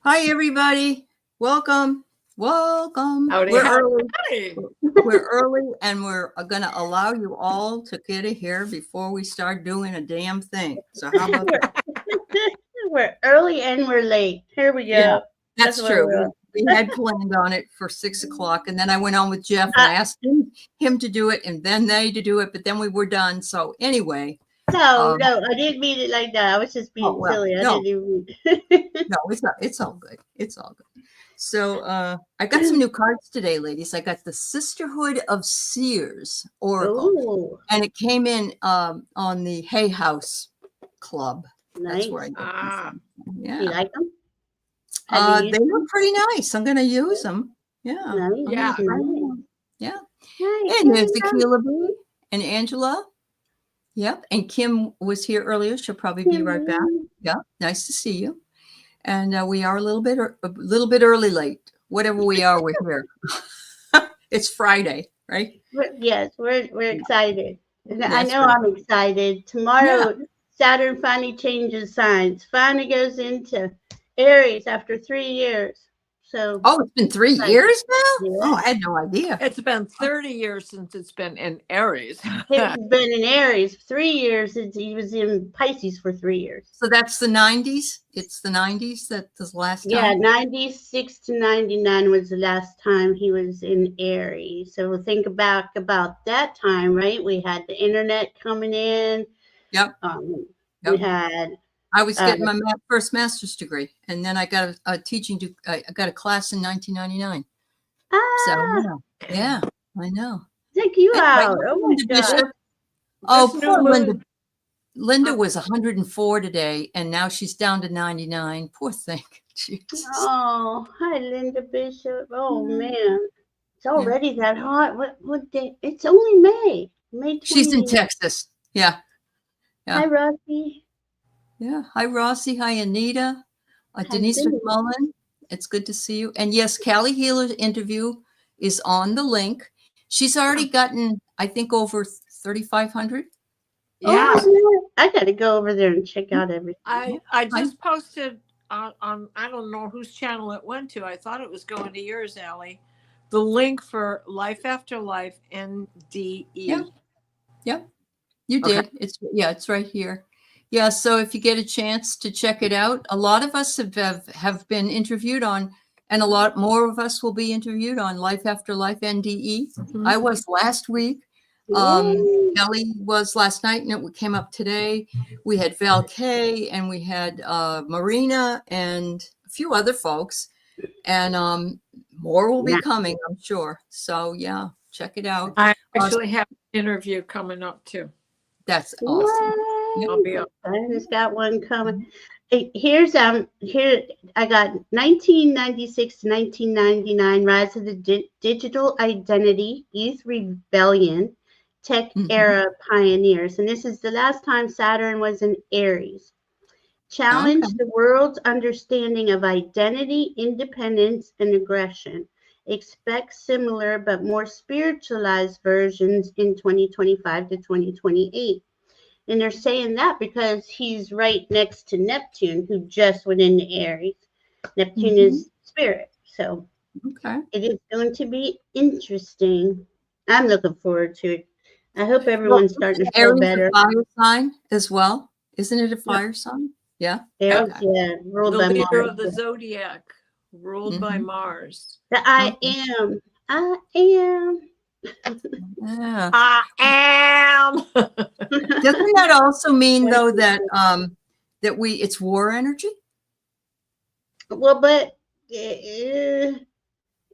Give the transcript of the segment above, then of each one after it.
Hi, everybody. Welcome. Welcome. Howdy, We're howdy. early. We're early, and we're going to allow you all to get in here before we start doing a damn thing. So how about that? We're early and we're late. Here we go. Yeah, that's where true. we're at. We had planned on it for 6 o'clock, and then I went on with Jeff and I asked him to do it, and then they to do it, but then we were done. So anyway. No, I didn't mean it like that. I was just being silly. No. I didn't even No, it's all good. It's all good. So I got some new cards today, ladies. I got the Sisterhood of Seers Oracle. Ooh, And it came in on the Hay House Club. nice. That's where I got them from. Yeah. You like them? They look pretty nice. I'm going to use them. Yeah. Nice. Yeah. Yeah. Nice. And there's the Keela Bee and Angela. Yep. And Kim was here earlier. She'll probably be right back. Yeah. Nice to see you. And we are a little bit early late. Whatever we are, we're here. It's Friday, right? Yes, we're excited. And I That's know right. I'm excited. Tomorrow, Saturn finally changes signs. Finally goes into Aries after 3 years. So It's been 3 years now? Yeah. Oh, I had no idea. It's been 30 years since it's been in Aries. He's been in Aries 3 years since he was in Pisces for 3 years. So that's the 90s? It's the 90s that was the last time? Yeah, 96 to 99 was the last time he was in Aries. So think about that time, right? We had the internet coming in. Yep. We had... I was getting my first master's degree, and then I got a teaching. I got a class in 1999. So yeah, I know. Check you out. Oh my God. Oh, poor Linda. Linda was 104 today, and now she's down to 99. Poor thing. Jesus. Oh, hi, Linda Bishop. Oh man, it's already that hot. What day? It's only May. May 20th. She's in Texas. Yeah. Hi, Rocky. Yeah. Hi, Rossi. Hi, Anita. Denise McMullen. It's good to see you. And yes, Callie Healer's interview is on the link. She's already gotten, I think, over 3,500. Yeah. Oh, I got to go over there and check out everything. I just posted on I don't know whose channel it went to. I thought it was going to yours, Aley. The link for Life After Life NDE. Yeah. You did. It's right here. Yeah, so if you get a chance to check it out, a lot of us have been interviewed on, and a lot more of us will be interviewed on Life After Life NDE. Mm-hmm. I was last week. Kelly was last night, and it came up today. We had Val K, and we had Marina, and a few other folks, and more will be coming, I'm sure. So yeah, check it out. I actually have an interview coming up too. That's awesome. I'll be up. I just got one coming. Hey, here I got 1996 to 1999 Rise of the Digital Identity, Youth Rebellion, Tech Era Pioneers. And this is the last time Saturn was in Aries. Challenge the world's understanding of identity, independence, and aggression. Expect similar but more spiritualized versions in 2025 to 2028. And they're saying that because he's right next to Neptune, who just went into Aries. Neptune is spirit. So it is going to be interesting. I'm looking forward to it. I hope everyone's starting to feel better. Fire sign as well. Isn't it a fire sign? Yeah. Aries, ruled the by leader Mars. of the zodiac, ruled by Mars. The I am. Yeah. I am. Doesn't that also mean though that it's war energy? Well, but it's.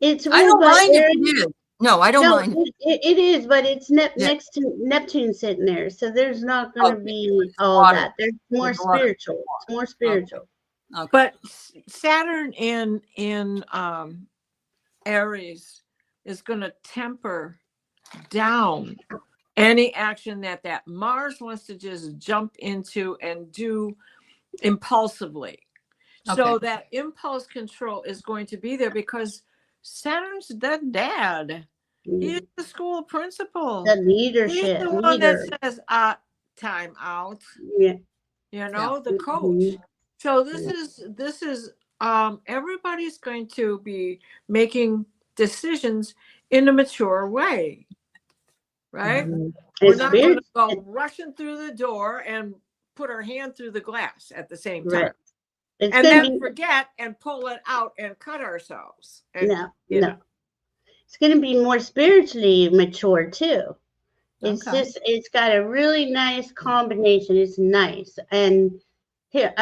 I don't mind if it is. No, I don't mind. It is, but it's next to Neptune sitting there, so there's not going to be all that. There's more spiritual. It's more spiritual. Okay. But Saturn in Aries is going to temper down any action that Mars wants to just jump into and do impulsively. So that impulse control is going to be there because Saturn's the dad. He's the school principal. The leadership. He's the one that says, time out. Yeah. You know, the coach. So this is everybody's going to be making decisions in a mature way, right? We're not going to go rushing through the door and put our hand through the glass at the same time. Right. It's And gonna then be, forget and pull it out and cut ourselves. And, no, you no. know. It's going to be more spiritually mature too. It's Okay. just, it's got a really nice combination. It's nice. And here,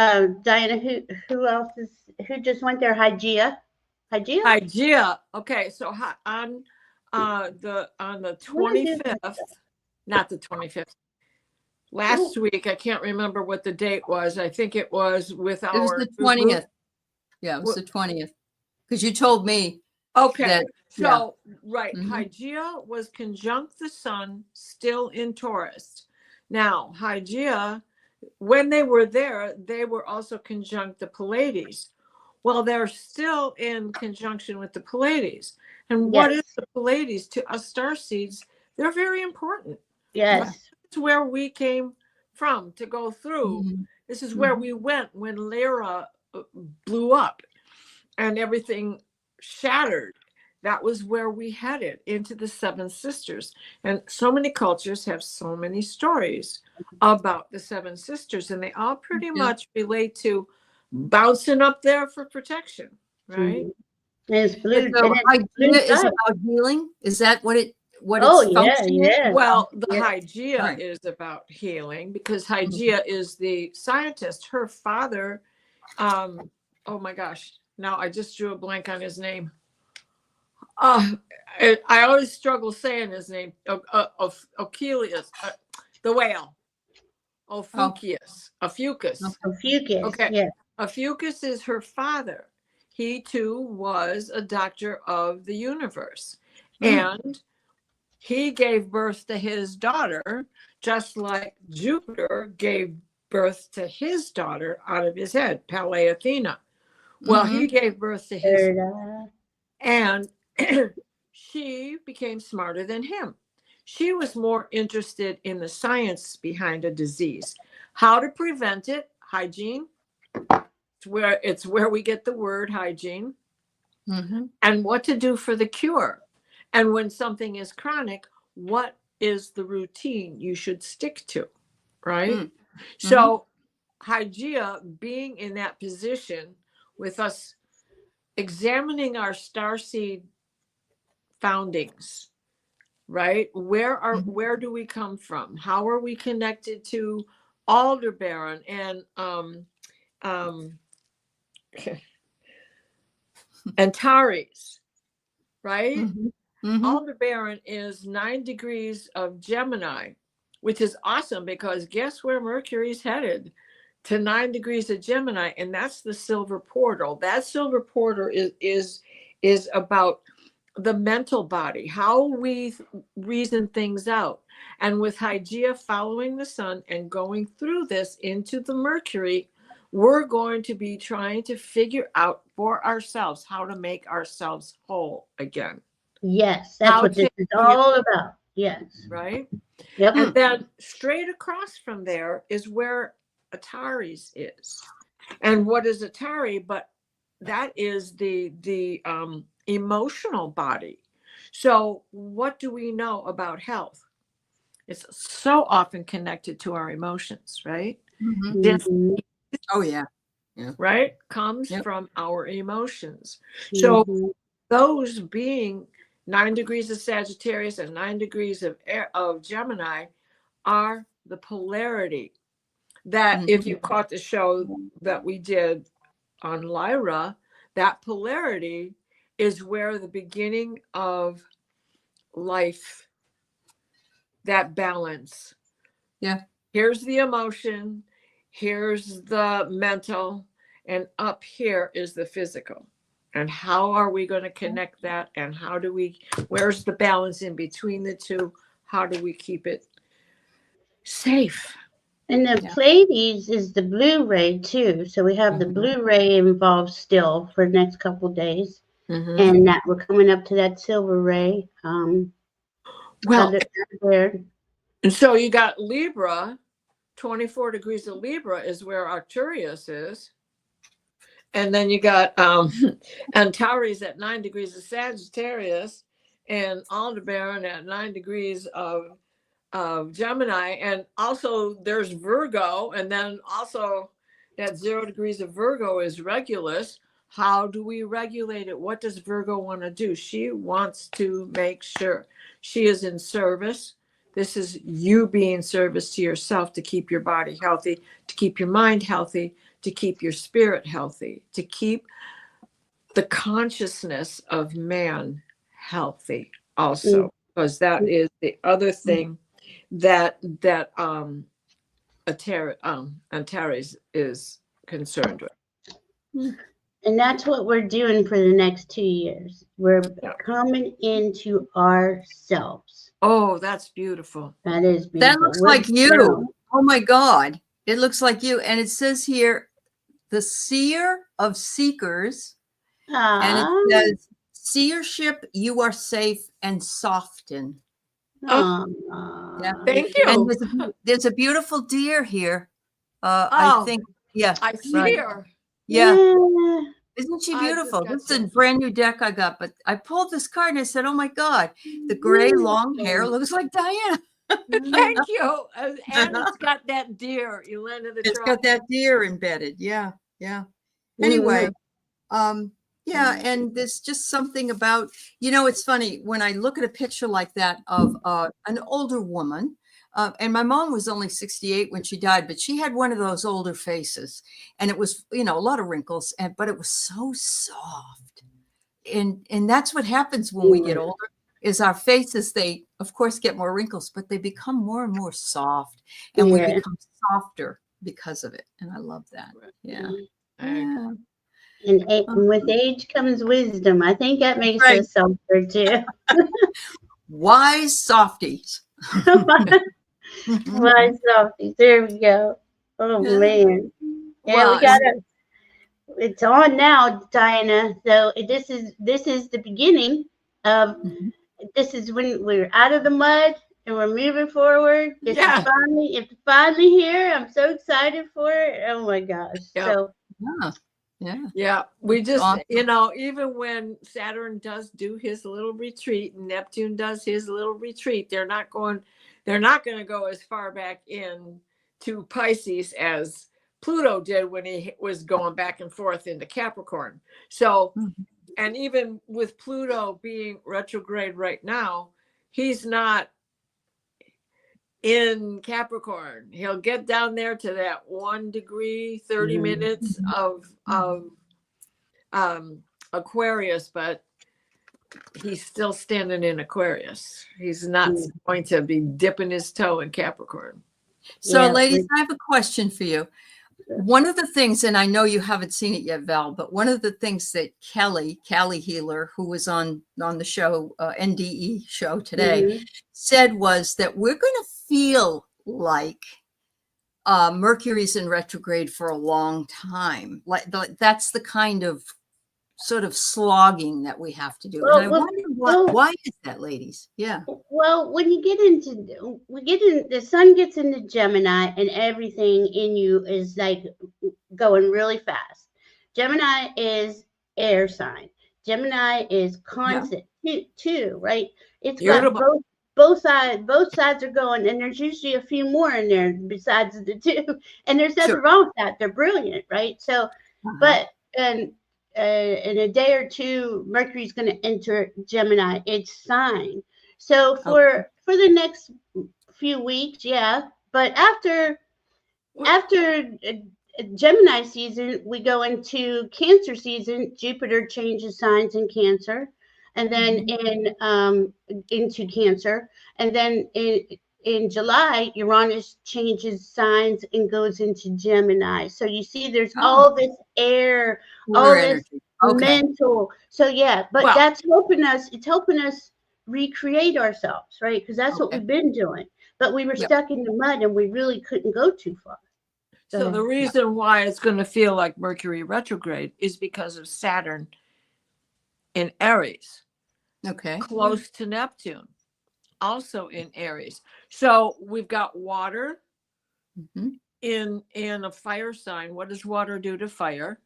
Diana, who else is, who just went there? Hygeia? Hygeia? Hygeia. Okay, so on the 25th, not the 25th. Last week, I can't remember what the date was. I think it was with our. It was the 20th. Yeah, it was the 20th. Because you told me. Okay. That, so, right. Hygeia was conjunct the sun, still in Taurus. Now, Hygeia, when they were there, they were also conjunct the Pleiades. Well, they're still in conjunction with the Pleiades. And what is the Pleiades? To us starseeds, they're very important. Yes. It's where we came from to go through. This is where we went when Lyra blew up and everything shattered. That was where we headed, into the Seven Sisters. And so many cultures have so many stories about the Seven Sisters, and they all pretty much relate to bouncing up there for protection, right? And it's blue. So Hygeia is sky. about healing. Is that what its Oh, function is? yeah. Well, the Hygeia is about healing, because Hygeia is the scientist. Her father, oh my gosh, now I just drew a blank on his name. I always struggle saying his name. Ochelius, the whale. Ophiuchus. Ophiuchus, Okay. yeah. Ophiuchus is her father. He too was a doctor of the universe. And he gave birth to his daughter, just like Jupiter gave birth to his daughter out of his head, Pallas Athena. Well, he gave birth to his, and she became smarter than him. She was more interested in the science behind a disease, how to prevent it, hygiene. It's where we get the word hygiene, and what to do for the cure. And when something is chronic, what is the routine you should stick to, right? So Hygeia being in that position with us examining our starseed foundings, right? Where do we come from? How are we connected to Aldebaran and Antares, right? Aldebaran is 9 degrees of Gemini, which is awesome, because guess where Mercury's headed? To 9 degrees of Gemini, and that's the silver portal. That silver portal is about the mental body, how we reason things out. And with Hygeia following the sun and going through this into the Mercury, we're going to be trying to figure out for ourselves how to make ourselves whole again. Yes, that's what this is all about. Yes. Right? Yep. And then straight across from there is where Ataris is. And what is Atari? But that is the emotional body. So what do we know about health? It's so often connected to our emotions, right? Oh, yeah. Right? Comes from our emotions. So those being 9 degrees of Sagittarius and 9 degrees of Gemini are the polarity that if you caught the show that we did on Lyra, that polarity is where the beginning of life, that balance. Yeah. Here's the emotion, here's the mental, and up here is the physical. And how are we going to connect that? And where's the balance in between the two? How do we keep it safe? And the Pleiades is the blue ray too. So we have the blue ray involved still for the next couple of days. And that we're coming up to that silver ray. Well, and so you got Libra, 24 degrees of Libra is where Arcturus is. And then you got Antares at 9 degrees of Sagittarius, and Aldebaran at 9 degrees of Gemini. And also there's Virgo, and then also that 0 degrees of Virgo is Regulus. How do we regulate it? What does Virgo want to do? She wants to make sure she is in service. This is you being service to yourself, to keep your body healthy, to keep your mind healthy, to keep your spirit healthy, to keep the consciousness of man healthy also, because that is the other thing that Antares is concerned with. And that's what we're doing for the next 2 years. We're coming into ourselves. Oh, that's beautiful. That is beautiful. That looks like you. Oh my God. It looks like you. And it says here, the seer of seekers. And it says, seership, you are safe and soften. Yeah. Thank you. And there's a beautiful deer here. I think, yeah. I see her. Yeah. Isn't she beautiful? This is a brand new deck I got, but I pulled this card and I said, oh my God, the gray long hair looks like Diana. Thank you. And it's got that deer. You landed the It's got that deer embedded. Yeah. Yeah. Anyway, yeah. And there's just something about, it's funny when I look at a picture like that of an older woman, and my mom was only 68 when she died, but she had one of those older faces, and it was, a lot of wrinkles, but it was so soft. And that's what happens when we get older, is our faces, they of course get more wrinkles, but they become more and more soft, and we become softer because of it. And I love that. Yeah. Yeah. And with age comes wisdom. I think that makes us softer too. Wise softies. Wise softies. There we go. Oh man. Yeah, we got it. It's on now, Diana. So this is the beginning of. This is when we're out of the mud and we're moving forward. It's finally here. I'm so excited for it. Oh my gosh. So. Yeah. We just, even when Saturn does do his little retreat and Neptune does his little retreat, they're not going to go as far back in to Pisces as Pluto did when he was going back and forth into Capricorn. So, and even with Pluto being retrograde right now, he's not in Capricorn. He'll get down there to that 1 degree, 30 minutes of Aquarius, but he's still standing in Aquarius. He's not going to be dipping his toe in Capricorn. So ladies, I have a question for you. One of the things, and I know you haven't seen it yet, Val, but one of the things that Callie Healer, who was on the show, NDE show today, said was that we're going to feel like Mercury's in retrograde for a long time. Like that's the kind of sort of slogging that we have to do. And I wonder why is that, ladies? Yeah. Well, when you get into, the sun gets into Gemini and everything in you is like going really fast. Gemini is air sign. Gemini is constant too, right? It's got both sides are going, and there's usually a few more in there besides the two. And there's nothing wrong with that. They're brilliant, right? So, but in a day or two, Mercury's going to enter Gemini, its sign. So for the next few weeks, but after Gemini season, we go into Cancer season. Jupiter changes signs in Cancer, and then into Cancer, and then in July, Uranus changes signs and goes into Gemini. So you see, there's all this air, all this mental. So but that's helping us. It's helping us recreate ourselves, right? Because that's what we've been doing. But we were stuck in the mud, and we really couldn't go too far. So the reason why it's going to feel like Mercury retrograde is because of Saturn in Aries. Close to Neptune, also in Aries. So we've got water in a fire sign. What does water do to fire?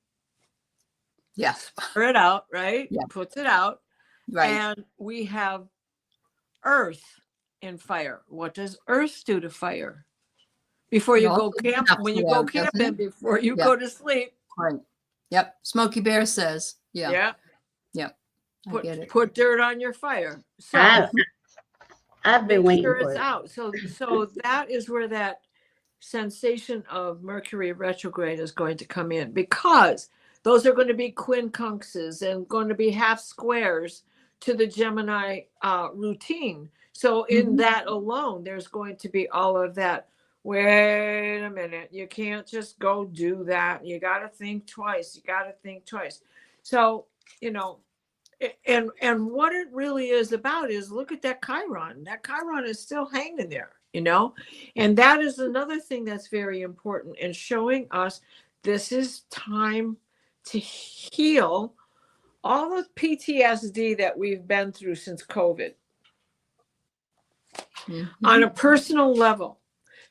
Yes. Spread it out, right? Yeah. Puts it out. Right. And we have Earth in fire. What does Earth do to fire? Before you go camp, when you go camping, before you go to sleep. Right. Yep. Smokey Bear says. Yeah. Yeah. Yep. I get it. Put dirt on your fire. So I've been waiting for it's it. out. So that is where that sensation of Mercury retrograde is going to come in, because those are going to be quincunxes and going to be half squares to the Gemini routine. So in that alone, there's going to be all of that. Wait a minute, you can't just go do that. You got to think twice. You got to think twice. So, you know, and what it really is about is, look at that Chiron. That Chiron is still hanging there, you know, and that is another thing that's very important in showing us this is time to heal all the PTSD that we've been through since COVID on a personal level,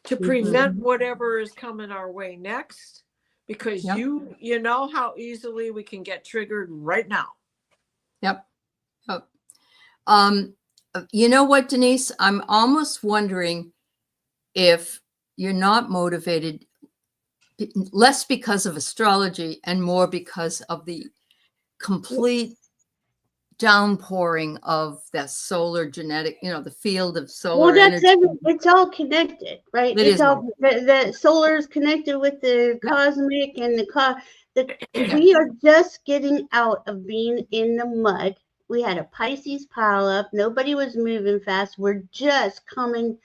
to prevent whatever is coming our way next, because you know how easily we can get triggered right now. Yep. You know what, Denise? I'm almost wondering if you're not motivated less because of astrology and more because of the complete downpouring of that solar genetic, you know, the field of solar energy. It's all connected, right? It's all the solar is connected with the cosmic and we are just getting out of being in the mud. We had a Pisces pile up. Nobody was moving fast. We're just coming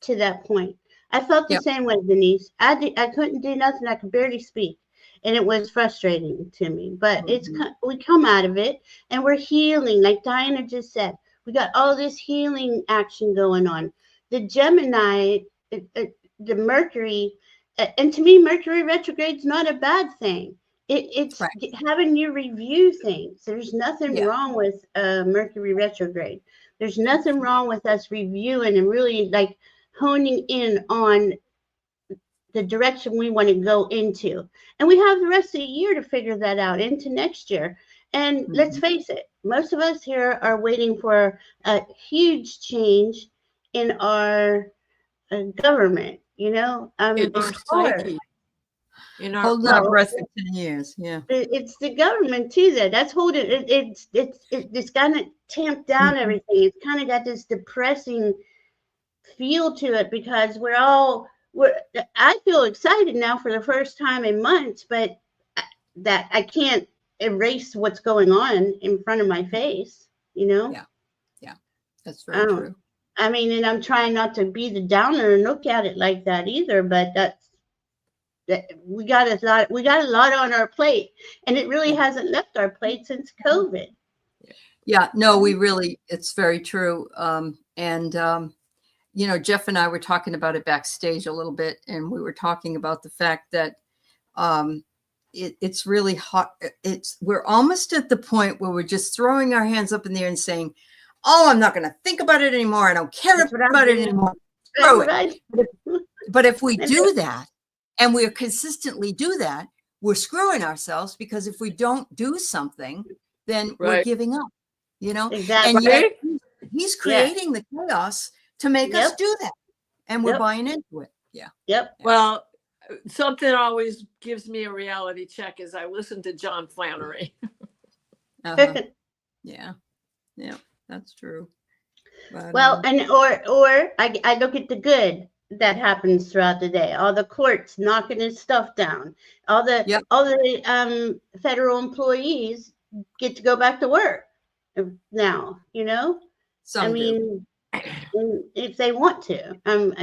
to that point. I felt the same way, Denise. I couldn't do nothing. I could barely speak. And it was frustrating to me, but we come out of it and we're healing. Like Diana just said, we got all this healing action going on. The Gemini, the Mercury, and to me, Mercury retrograde is not a bad thing. It's having you review things. There's nothing wrong with Mercury retrograde. There's nothing wrong with us reviewing and really like honing in on the direction we want to go into. And we have the rest of the year to figure that out into next year. And let's face it, most of us here are waiting for a huge change in our government, you know, in our psyche. Holding our breath for 10 years. Yeah. It's the government too that's holding it. It's kind of tamped down everything. It's kind of got this depressing feel to it, because I feel excited now for the first time in months, but that I can't erase what's going on in front of my face, you know? Yeah. That's very true. I mean, and I'm trying not to be the downer and look at it like that either, but we got a lot on our plate, and it really hasn't left our plate since COVID. Yeah, no, it's very true. You know, Jeff and I were talking about it backstage a little bit, and we were talking about the fact that it's really hot. We're almost at the point where we're just throwing our hands up in the air and saying, "Oh, I'm not going to think about it anymore. I don't care about it anymore." Screw it. But if we do that, and we consistently do that, we're screwing ourselves, because if we don't do something, then we're giving up. You know, and yet he's creating the chaos to make us do that, and we're buying into it. Well, something always gives me a reality check as I listen to John Flannery. Yeah, that's true. But, well, or I look at the good that happens throughout the day. All the courts knocking his stuff down. All the federal employees get to go back to work now. You know, some do. If they want to.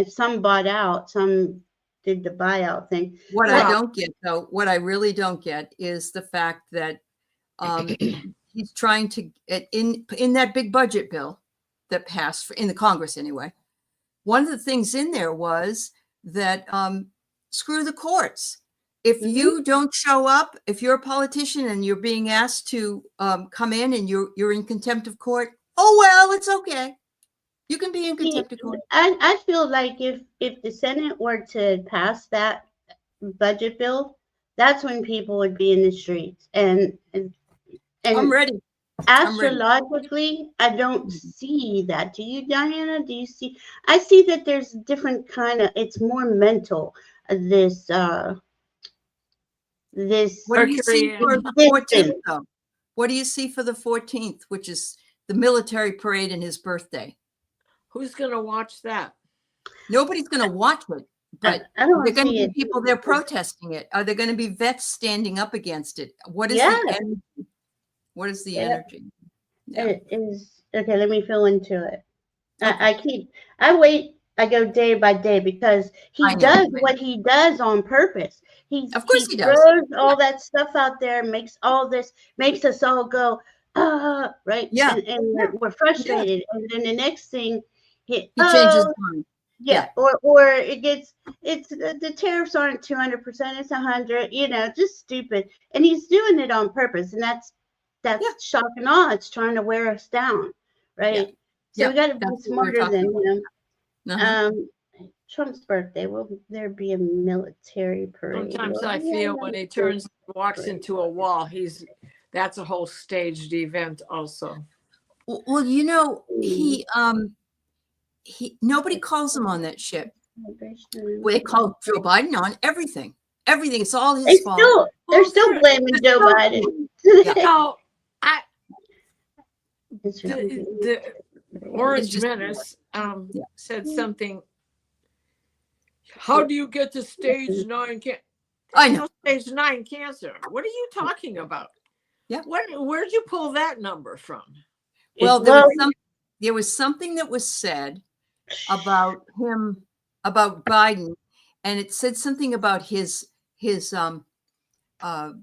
Some bought out, some did the buyout thing. What I don't get, though, what I really don't get is the fact that he's trying to in that big budget bill that passed in the Congress anyway. One of the things in there was that screw the courts. If you don't show up, if you're a politician and you're being asked to come in and you're in contempt of court, oh well, it's okay. You can be in contempt of court. I feel like if the Senate were to pass that budget bill, that's when people would be in the streets. And And I'm ready. astrologically, I don't see that. Do you, Diana? Do you see? I see that there's different kind of. It's more mental. This this What do you see Mercury for and the 14th, distance. though? What do you see for the 14th, which is the military parade and his birthday? who's going to watch that? Nobody's going to watch it, but I don't they're going to see be it. people there protesting it. Are there going to be vets standing up against it? What is Yeah. the energy? What is the Yeah. energy? Yeah. It is okay. Let me fill into it. Okay. I wait. I go day by day because he I know, does I know. what he does on purpose. Of course he does. throws all that stuff out there, makes us all go, right? Yeah. And we're frustrated. And then the next thing, He changes oh, mind. yeah, or it's the tariffs aren't 200%, it's 100, just stupid. And he's doing it on purpose, and that's Yeah. shock and awe. It's trying to wear us down, right? So Yeah, we got to be that's what we're smarter than talking him. Uh-huh. Trump's birthday, will there be a military parade? Sometimes Will I there be a feel when he walks parade? into a wall, that's a whole staged event also. Well, nobody calls him on that shit. They call Joe Biden on everything. Everything. It's all his fault. They're still blaming Joe Biden. No, It's the Orange Menace said something. How do you get to stage 9 cancer? I know. Stage 9 cancer. What are you talking about? Yeah. Where'd you pull that number from? Well, there was something that was said about him, about Biden, and it said something about his how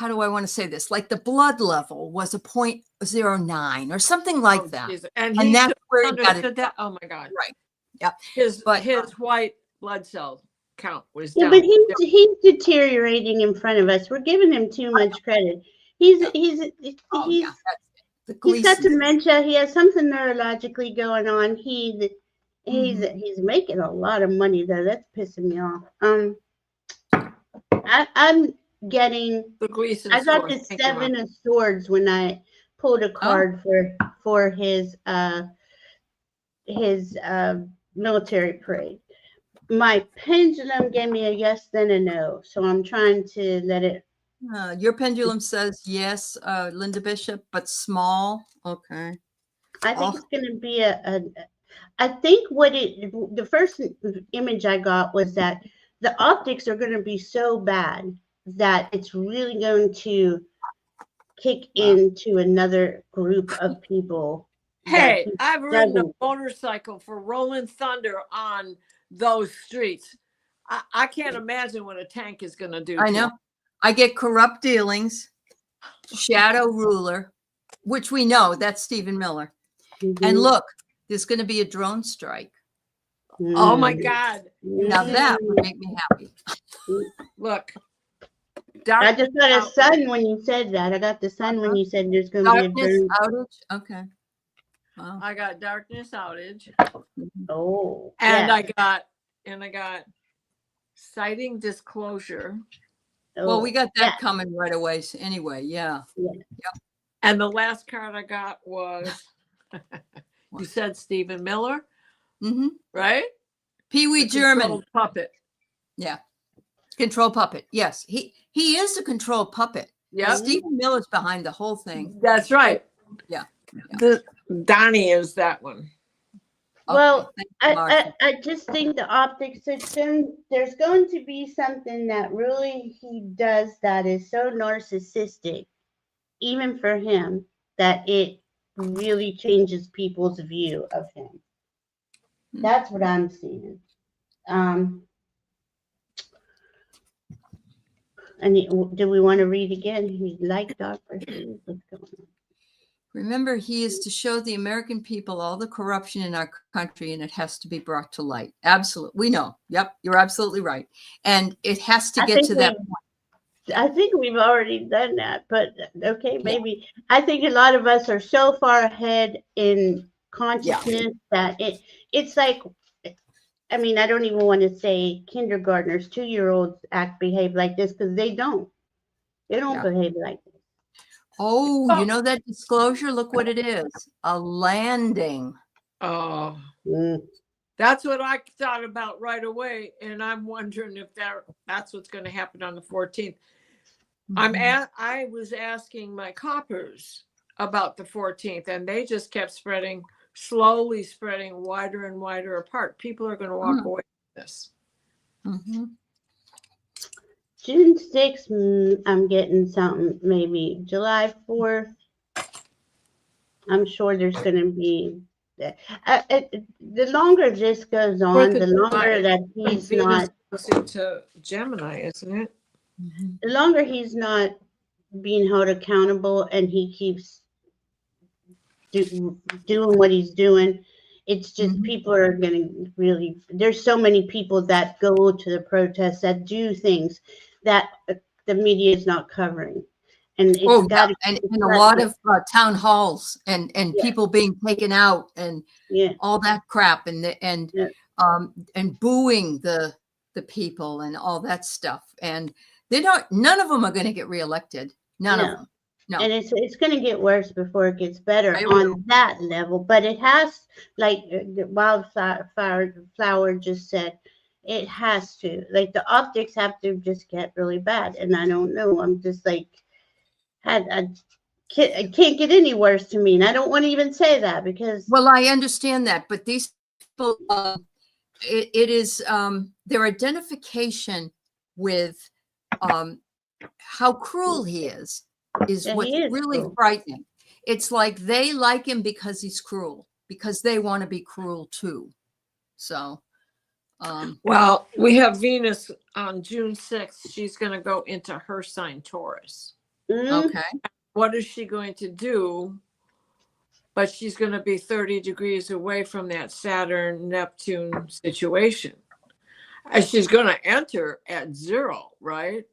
do I want to say this? Like the blood level was a 0.09 or something like that. Jesus. And that's where he got it. That. Oh my God. Right. Yeah. His white blood cell count was down. But he's deteriorating in front of us. We're giving him too much credit. He's got dementia. He has something neurologically going on. He's making a lot of money though. That's pissing me off. I'm getting the Gleason. I got the 7 of Swords when I pulled a card for his military parade. My pendulum gave me a yes, then a no. So I'm trying to let it. Your pendulum says yes, Linda Bishop, but small. Okay. I think it's going to be I think the first image I got was that the optics are going to be so bad that it's really going to kick into another group of people. Hey, I've ridden a motorcycle for Rolling Thunder on those streets. I can't imagine what a tank is going to do. I know. I get corrupt dealings, shadow ruler, which we know that's Stephen Miller. And look, there's going to be a drone strike. Oh my God. Now that would make me happy. Look. I just got a sun when you said that. I got the sun when you said there's going to be a drone outage. Okay. Wow. I got darkness outage. Oh. And I got sighting disclosure. Well, we got that coming right away. Anyway, yeah. Yep. And the last card I got was you said Stephen Miller, right? Pee Wee German puppet. Yeah, control puppet. Yes, he is a control puppet. Yeah, Stephen Miller's behind the whole thing. That's right. Yeah. Donnie is that one. Well, I just think the optics system, there's going to be something that really he does that is so narcissistic, even for him, that it really changes people's view of him. That's what I'm seeing. And do we want to read again? He liked Dr. What's going on? Remember, he is to show the American people all the corruption in our country, and it has to be brought to light. Absolutely. We know. Yep. You're absolutely right. And it has to get to that point. I think we've already done that, but okay, maybe. Yeah. I think a lot of us are so far ahead in consciousness that it's like, I mean, I don't even want to say kindergartners, 2-year-olds behave like this because they don't. They don't behave like this. Oh, you know that disclosure? Look what it is. A landing. Oh, Mm. that's what I thought about right away. And I'm wondering if that's what's going to happen on the 14th. Mhm. I was asking my coppers about the 14th, and they just kept slowly spreading wider and wider apart. People are going to walk away from this. Mhm. June 6th, I'm getting something, maybe July 4th. I'm sure there's going to be, the longer this goes on, the longer that he's Venus not, goes into Gemini, isn't it? Mhm. the longer he's not being held accountable and he keeps doing what he's doing, it's just Mhm. people are going to really, there's so many people that go to the protests that do things that the media is not covering. And it's Oh, got yeah. to And be a lot separate. of town halls and Yeah. people being taken out and Yeah. all that crap and Yeah. booing the people and all that stuff. And none of them are going to get reelected. None of No. them. No. And it's going to get worse before it gets better I on that level. But it has, like the Wildflower just said, it has to. Like the optics have to just get really bad. And I don't know. I'm just like, it can't get any worse to me. And I don't want to even say that because. Well, I understand that, but these people, it is their identification with how cruel he is Yeah, what's he is really cruel. frightening. It's like they like him because he's cruel, because they want to be cruel too. So, well, we have Venus on June 6th. She's going to go into her sign, Taurus. okay. What is she going to do? But she's going to be 30 degrees away from that Saturn-Neptune situation. And she's going to enter at 0, right?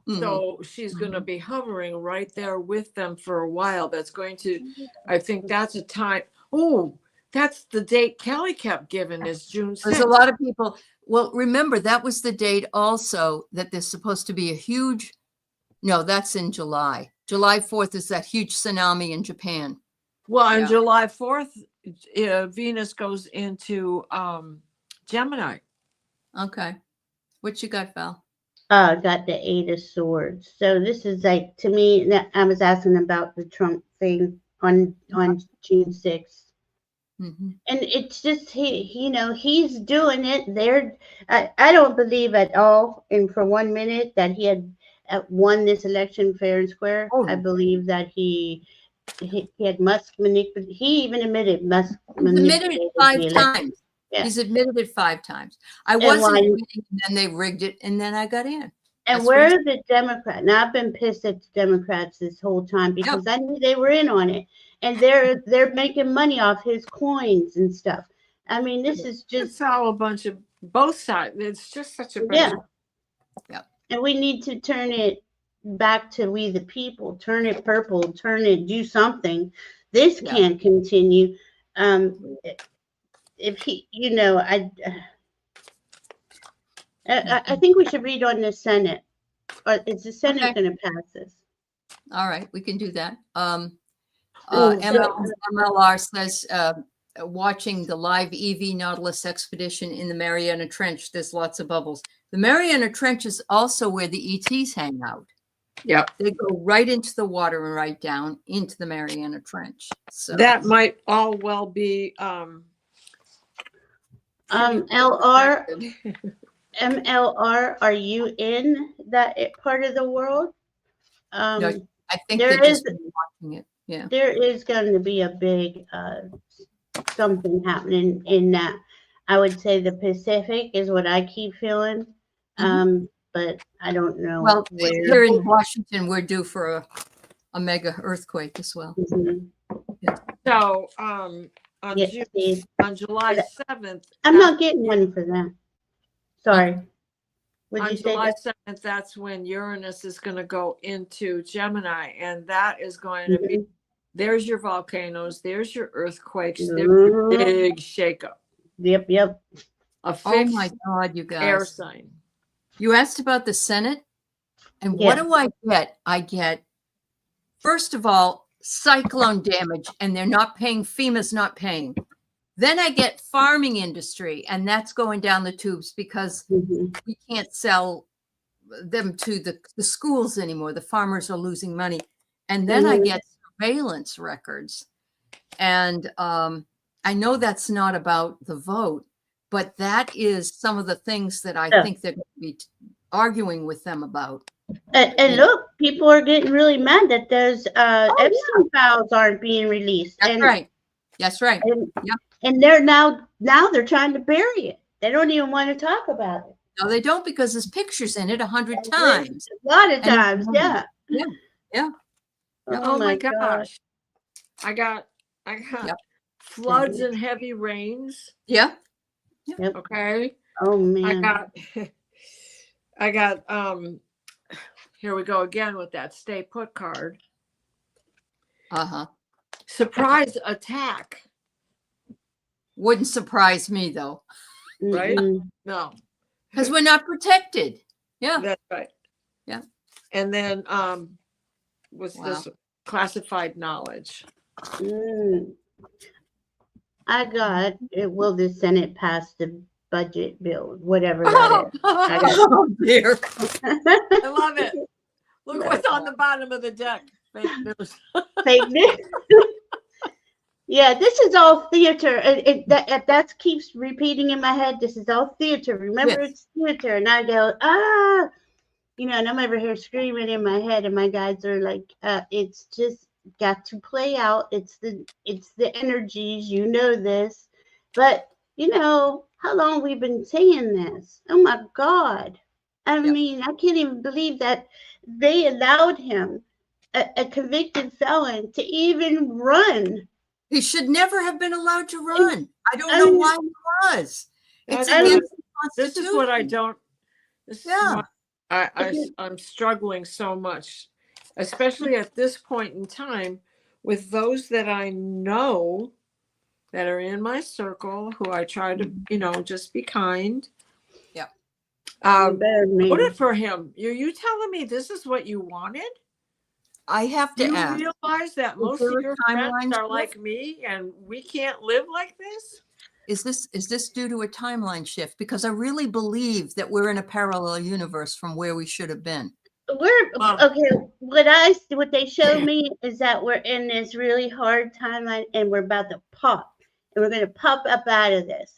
Mhm. So she's going to be hovering right there with them for a while. That's going to, I think that's a time. Oh, that's the date Kelly kept giving is June 6th. There's a lot of people. Well, remember, that was the date also that there's supposed to be a huge, no, that's in July. July 4th is that huge tsunami in Japan. Well, on Yeah. July 4th, Venus goes into Gemini. Okay. What you got, Val? Got the 8 of Swords. So this is like, to me, I was asking about the Trump thing on June 6th. Mm-hmm. And it's just he's doing it. I don't believe at all, and for 1 minute, that he had won this election fair and square. Oh, I believe that he had Musk manipulated. He even admitted Musk he's admitted manipulated it the 5 election. times. Yeah. He's admitted it 5 times. I And wasn't why- winning, and then they rigged it, and then I got in. And That's where what are the Democrats? Now I've been pissed at the Democrats this whole time because I knew they were in on it, and they're making money off his coins and stuff. I mean, this is just It's all a bunch of both sides. It's just such a bunch yeah. Yeah. And we need to turn it back to we the people. Turn it purple. Do something. This Yeah. can't continue. If he, I think we should read on the Senate. Or is the Senate Okay. going to pass this? All right, we can do that. Oh, MLR says, watching the live EV Nautilus expedition in the Mariana Trench, there's lots of bubbles. The Mariana Trench is also where the ETs hang out. Yep. They go right into the water and right down into the Mariana Trench. So that might all well be LR, MLR, are you in that part of the world? no, I think there they're just is- watching it. Yeah. There is going to be a big something happening in that. I would say the Pacific is what I keep feeling. But I don't know. Well, where. here in Washington, we're due for a mega earthquake as well. Mhm. so on Yes, Steve. on July 7th. I'm not getting one for them. Sorry. Would On you say July that? 7th, that's when Uranus is going to go into Gemini, and that is going to be, there's your volcanoes, there's your earthquakes, there's your big shakeup. Yep. A Oh fixed my God, you guys. air sign. You asked about the Senate, and Yeah. what do I get? I get First of all, cyclone damage, and they're not paying, FEMA's not paying. Then I get farming industry, and that's going down the tubes because we can't sell them to the schools anymore. The farmers are losing money. And then I get surveillance records. And I know that's not about the vote, but that is some of the things that I think they're going to be arguing with them about. And look, people are getting really mad that those Epstein files aren't being released. That's right. That's right. And they're now they're trying to bury it. They don't even want to talk about it. No, they don't, because there's pictures in it 100 times. A lot of times, yeah. Oh my gosh. I got floods and heavy rains. Yeah. Okay. Oh man. I got here we go again with that stay put card. Surprise attack. Wouldn't surprise me though. Right? No. Because we're not protected. Yeah. That's right. Yeah. And then was this classified knowledge? I got it. Will the Senate pass the budget bill, whatever that is? Oh dear. I love it. Look what's on the bottom of the deck. Fake news. Fake news. Yeah, this is all theater. That keeps repeating in my head. This is all theater. Remember, it's theater. And I go, and I'm over here screaming in my head, and my guys are like, it's just got to play out. It's the energies, this. But how long we've been saying this? Oh my God. I mean, I can't even believe that they allowed him, a convicted felon, to even run. He should never have been allowed to run. I don't know why he was. This is what I don't. I'm struggling so much, especially at this point in time, with those that I know that are in my circle, who I try to, just be kind. Yeah. Voted for him. You telling me this is what you wanted? I have to ask. You realize that most of your friends are like me, and we can't live like this? Is this due to a timeline shift? Because I really believe that we're in a parallel universe from where we should have been. Okay. What they showed me is that we're in this really hard timeline, and we're about to pop, and we're going to pop up out of this.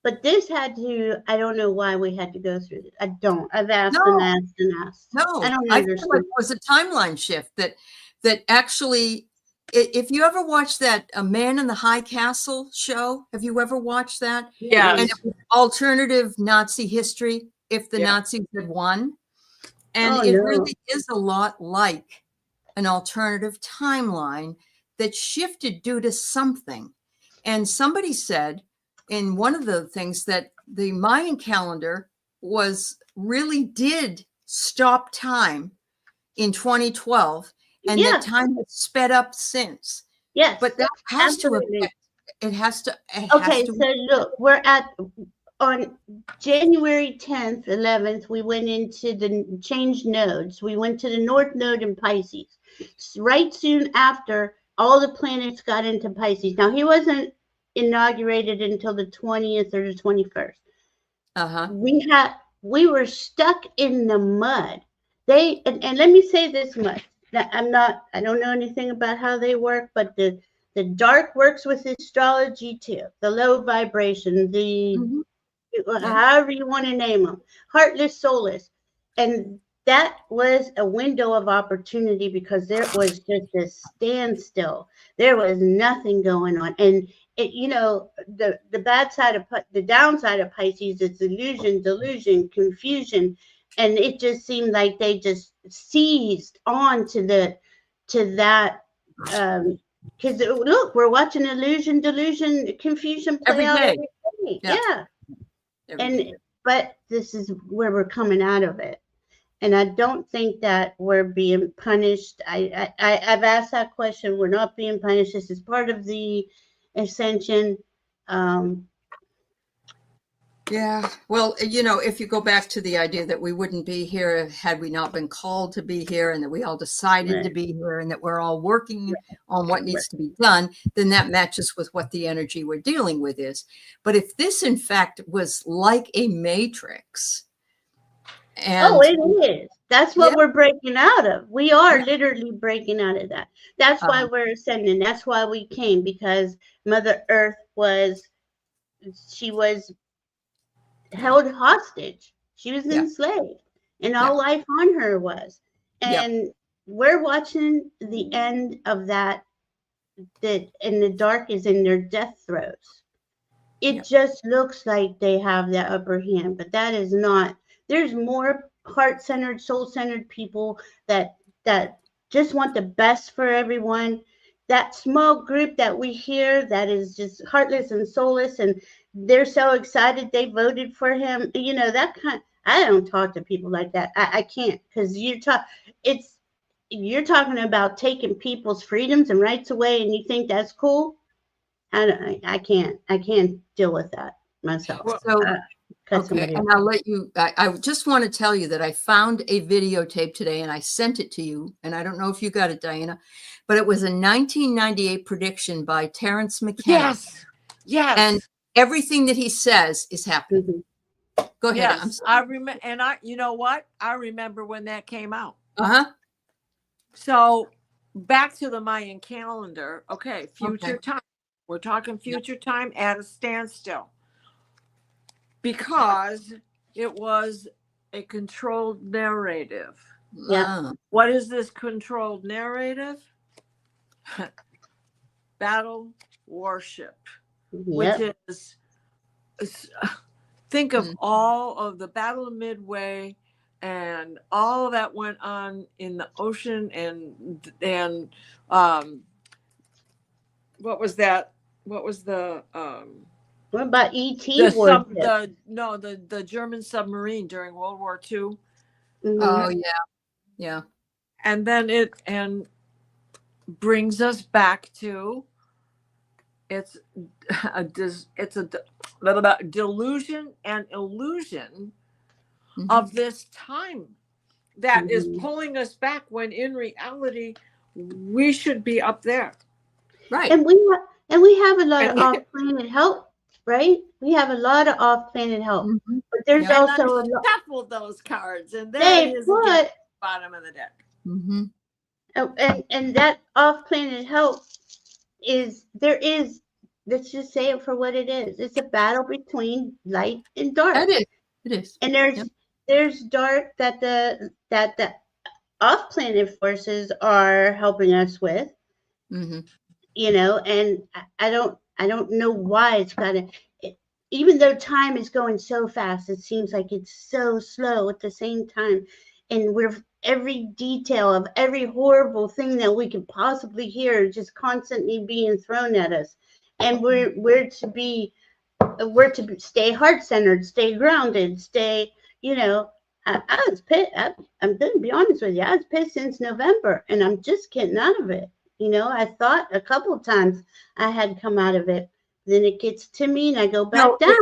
But this had to. I don't know why we had to go through this. I don't. I've asked and asked and asked. No, I don't I understand. feel like it was a timeline shift that actually. If you ever watched that A Man in the High Castle show, have you ever watched that? Yeah. And it was alternative Nazi history if the Nazis had won. And really is a lot like an alternative timeline that shifted due to something. And somebody said in one of the things that the Mayan calendar did stop time in 2012. And that time has sped up since. Yes. But that has to affect. It has to. So look, we're on January 10th, 11th, we went into the changed nodes. We went to the North Node in Pisces. Right soon after, all the planets got into Pisces. Now, he wasn't inaugurated until the 20th or the 21st. We were stuck in the mud. And let me say this much. I don't know anything about how they work, but the dark works with astrology too. The low vibration, however you want to name them, heartless, soulless. And that was a window of opportunity because there was just a standstill. There was nothing going on. And the downside of Pisces is illusion, delusion, confusion. And it just seemed like they just seized on to that. Because look, we're watching illusion, delusion, confusion play out every day. Yeah. But this is where we're coming out of it. And I don't think that we're being punished. I've asked that question. We're not being punished. This is part of the ascension. Yeah. Well, if you go back to the idea that we wouldn't be here had we not been called to be here, and that we all decided to be here, and that we're all working on what needs to be done, then that matches with what the energy we're dealing with is. But if this, in fact, was like a matrix, and it is. That's what we're breaking out of. We are literally breaking out of that. That's why we're ascending. That's why we came, because Mother Earth was held hostage. She was enslaved, and all life on her was. And we're watching the end of that. And the dark is in their death throes. It just looks like they have the upper hand, but that is not. There's more heart-centered, soul-centered people that just want the best for everyone. That small group that we hear that is just heartless and soulless, and they're so excited they voted for him. That kind. I don't talk to people like that. I can't, because you're talking about taking people's freedoms and rights away, and you think that's cool. I can't deal with that myself. Okay, and I'll let you. I just want to tell you that I found a videotape today, and I sent it to you. And I don't know if you got it, Diana, but it was a 1998 prediction by Terrence McKenna. Yes. And everything that he says is happening. Go ahead. Yes, I remember, and you know what? I remember when that came out. So back to the Mayan calendar. Okay, future time. We're talking future time at a standstill, because it was a controlled narrative. What is this controlled narrative? Battle worship, which is, think of all of the Battle of Midway and all that went on in the ocean, and what was that? What was the what about ET? The German submarine during World War II. Oh yeah. And then it brings us back to it's a delusion and illusion of this time that is pulling us back, when in reality we should be up there. Right. And we have a lot of off-planet help, right? We have a lot of off-planet help, but there's also a lot. Shuffled those cards, and there it is again, bottom of the deck. And that off-planet help let's just say it for what it is. It's a battle between light and dark. It is. And there's dark that the off-planet forces are helping us with. And I don't know why it's even though time is going so fast, it seems like it's so slow at the same time. And every detail of every horrible thing that we could possibly hear just constantly being thrown at us. And we're to stay heart-centered, stay grounded, stay, I was pissed. I'm going to be honest with you. I was pissed since November, and I'm just getting out of it. I thought a couple of times I had come out of it. Then it gets to me and I go back down.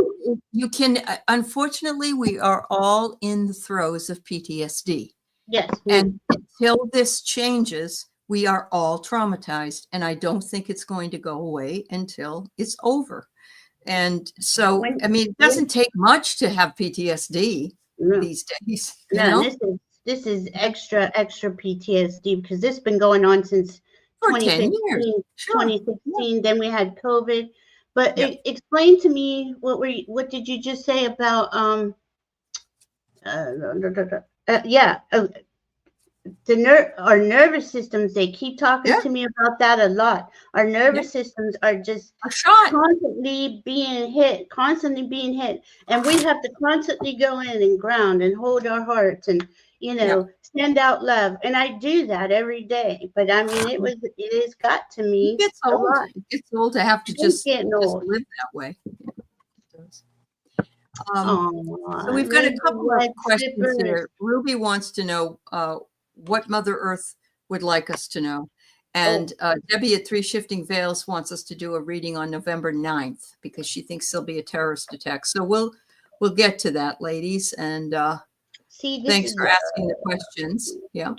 You can, unfortunately, we are all in the throes of PTSD. Yes. And until this changes, we are all traumatized. And I don't think it's going to go away until it's over. And so, it doesn't take much to have PTSD these days. This is extra PTSD, because this has been going on since 2015, 2016. Then we had COVID. But explain to me, what did you just say about our nervous systems? They keep talking to me about that a lot. Our nervous systems are just constantly being hit, and we have to constantly go in and ground and hold our hearts and send out love. And I do that every day. But it has got to me. It gets old. It gets old to have to just live that way. So we've got a couple of questions here. Ruby wants to know what Mother Earth would like us to know. And Debbie at 3 Shifting Veils wants us to do a reading on November 9th, because she thinks there'll be a terrorist attack. So we'll get to that, ladies. And See, this thanks is for asking the questions. Yeah.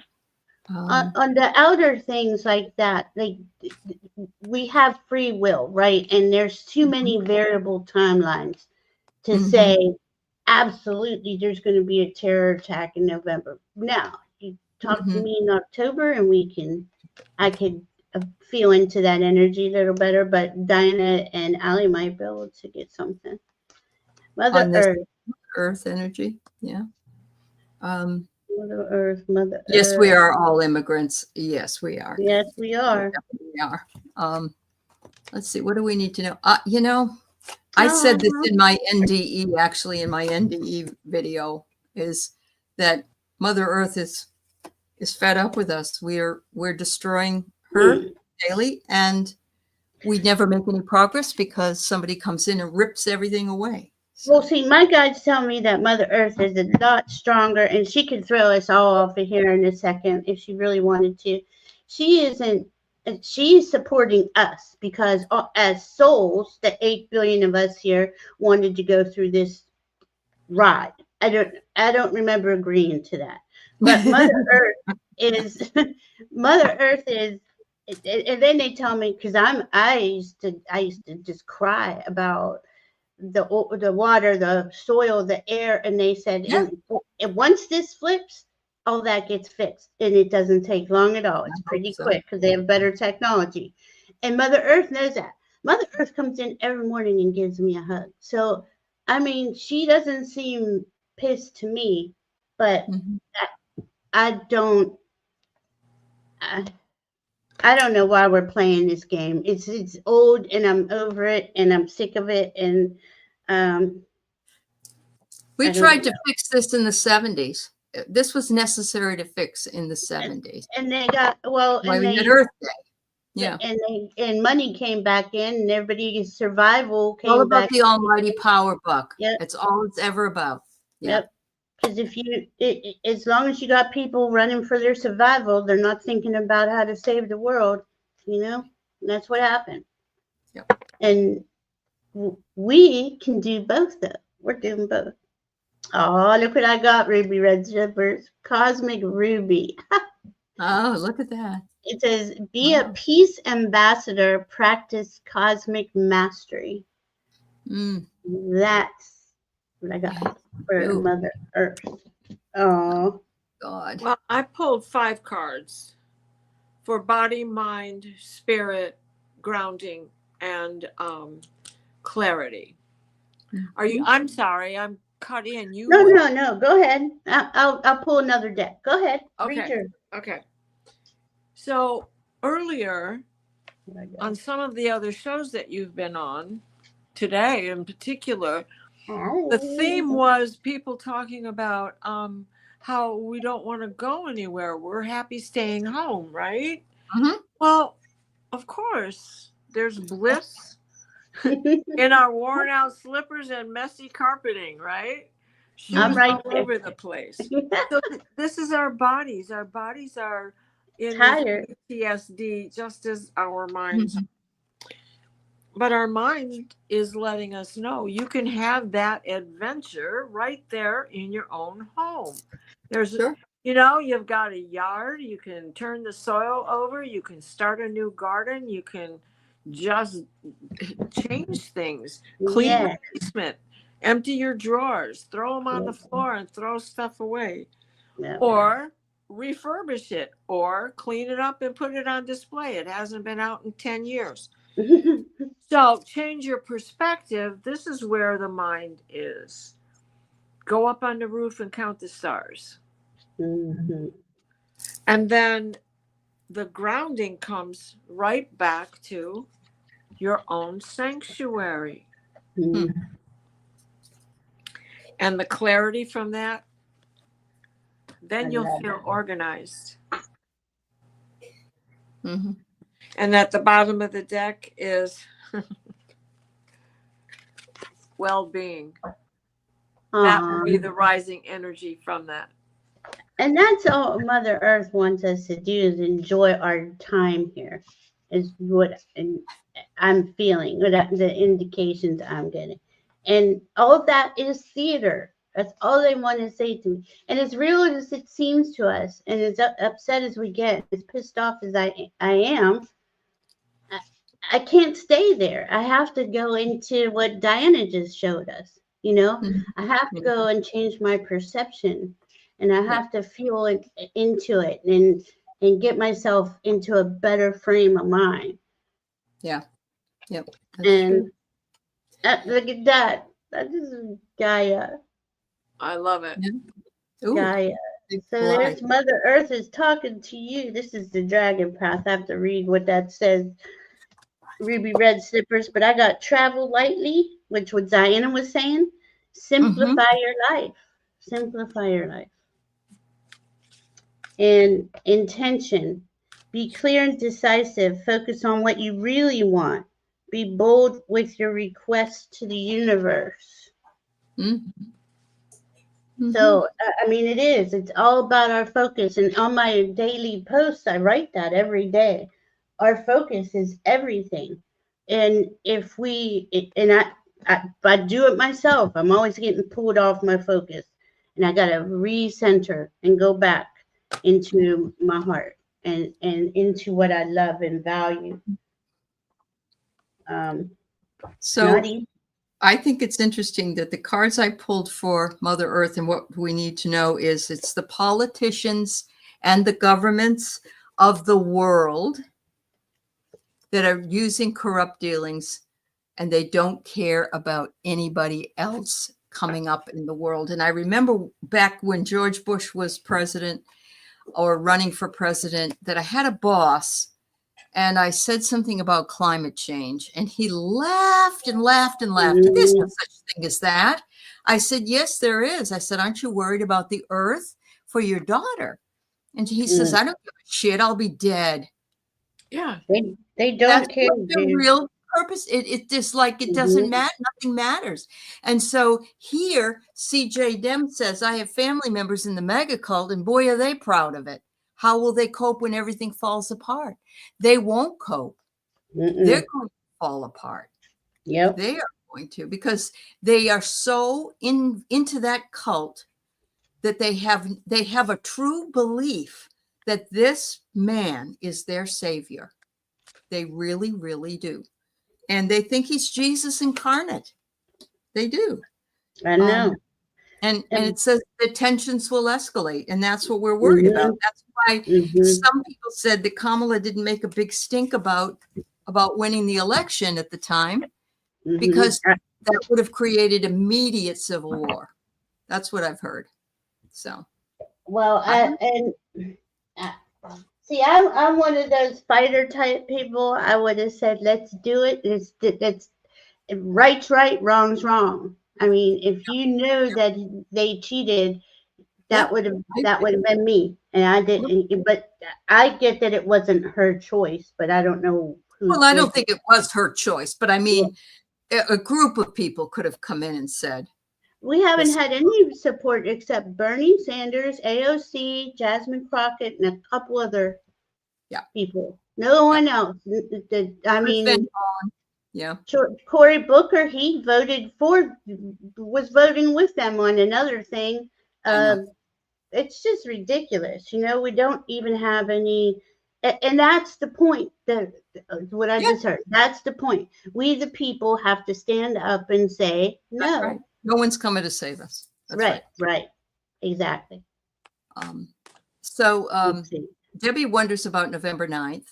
on the outer things like that. Like we have free will, right? And there's too many variable timelines to say absolutely there's going to be a terror attack in November. Now, you talk to me in October, and I could feel into that energy a little better. But Diana and Aley might be able to get something. Mother Earth. Earth energy. Yeah. Mother Earth, Mother Yes, Earth. we are all immigrants. Yes, we are. Yes, we are. We are. Let's see. What do we need to know? I said this in my NDE, actually in my NDE video, is that Mother Earth is fed up with us. We're destroying her daily, and we never make any progress because somebody comes in and rips everything away. So. Well, see, my guides tell me that Mother Earth is a lot stronger, and she could throw us all off of here in a second if she really wanted to. She isn't. She's supporting us because as souls, the 8 billion of us here wanted to go through this ride. I don't remember agreeing to that. But Mother Earth is Mother Earth is, and then they tell me, because I used to just cry about the water, the soil, the air, and they said, and once this flips, all that gets fixed, and it doesn't take long at all. It's pretty quick because they have better technology, and Mother Earth knows that. Mother Earth comes in every morning and gives me a hug. So, I mean, she doesn't seem pissed to me, but I don't know why we're playing this game. It's old, and I'm over it, and I'm sick of it, and we tried to fix this in the 70s. This was necessary to fix in the 70s. And they got, well, and they had Earth Day. Yeah. And money came back in, and everybody's survival came all about back. The almighty power buck. Yep. That's all it's ever about. Yep. Because as long as you got people running for their survival, they're not thinking about how to save the world, and that's what happened. Yep. And we can do both, though. We're doing both. Oh, look what I got, Ruby Red Zippers. Cosmic Ruby. Oh, look at that. It says, be a peace ambassador, practice cosmic mastery. That's what I got for Mother Earth. Oh, God. Well, I pulled 5 cards for body, mind, spirit, grounding, and clarity. Are you? I'm sorry, I'm cut in. You? No. Go ahead. I'll pull another deck. Go ahead. Okay. Okay. So earlier on some of the other shows that you've been on, today in particular, the theme was people talking about how we don't want to go anywhere. We're happy staying home, right? Well, of course, there's bliss in our worn out slippers and messy carpeting, right? Shoes all over the place. So this is our bodies. Our bodies are in PTSD, just as our minds. But our mind is letting us know you can have that adventure right there in your own home. There's, you've got a yard. You can turn the soil over. You can start a new garden. You can just change things. Clean the basement. Empty your drawers. Throw them on the floor and throw stuff away. Or refurbish it. Or clean it up and put it on display. It hasn't been out in 10 years. So change your perspective. This is where the mind is. Go up on the roof and count the stars. And then the grounding comes right back to your own sanctuary. And the clarity from that, then you'll feel organized. And at the bottom of the deck is well-being. That will be the rising energy from that. And that's all Mother Earth wants us to do, is enjoy our time here, is what I'm feeling, what the indications I'm getting. And all of that is theater. That's all they want to say to me. And as real as it seems to us, and as upset as we get, as pissed off as I am, I can't stay there. I have to go into what Diana just showed us. I have to go and change my perception, and I have to feel into it and get myself into a better frame of mind. Yeah. Yep. And look at that. That is Gaia. I love it. Yeah. Ooh, Gaia. So there's Mother Earth is talking to you. This is the dragon path. I have to read what that says. Ruby red slippers, but I got travel lightly, which what Diana was saying. Simplify your life. Simplify your life. And intention. Be clear and decisive. Focus on what you really want. Be bold with your requests to the universe. So, I mean, it is. It's all about our focus. And on my daily posts, I write that every day. Our focus is everything. And if I do it myself, I'm always getting pulled off my focus. And I got to recenter and go back into my heart and into what I love and value. So I think it's interesting that the cards I pulled for Mother Earth and what we need to know is it's the politicians and the governments of the world that are using corrupt dealings, and they don't care about anybody else coming up in the world. And I remember back when George Bush was president or running for president that I had a boss and I said something about climate change, and he laughed and laughed and laughed. There's no such thing as that. I said, yes, there is. I said, aren't you worried about the earth for your daughter? And he says, I don't give a shit. I'll be dead. Yeah. They don't care. The real purpose. It just like it doesn't matter. Nothing matters. And so here, CJ Dem says, I have family members in the mega cult, and boy, are they proud of it. How will they cope when everything falls apart? They won't cope. They're going to fall apart. Yep. They are going to, because they are so into that cult that they have a true belief that this man is their savior. They really, really do. And they think he's Jesus incarnate. They do. I know. And it says the tensions will escalate, and that's what we're worried about. That's why some people said that Kamala didn't make a big stink about winning the election at the time, because that would have created immediate civil war. That's what I've heard. So, well, see, I'm one of those fighter type people. I would have said, let's do it. It's right's right, wrong's wrong. I mean, if you know that they cheated, that would have been me, and I didn't. But I get that it wasn't her choice, but I don't know who. Well, I don't think it was her choice, but I mean, a group of people could have come in and said. We haven't had any support except Bernie Sanders, AOC, Jasmine Crockett, and a couple other people. No one else. I mean. Yeah. Cory Booker, he was voting with them on another thing. It's just ridiculous. We don't even have any, and that's the point what I just heard. That's the point. We, the people, have to stand up and say, no. Right. No one's coming to save us. That's right. Exactly. So Debbie wonders about November 9th.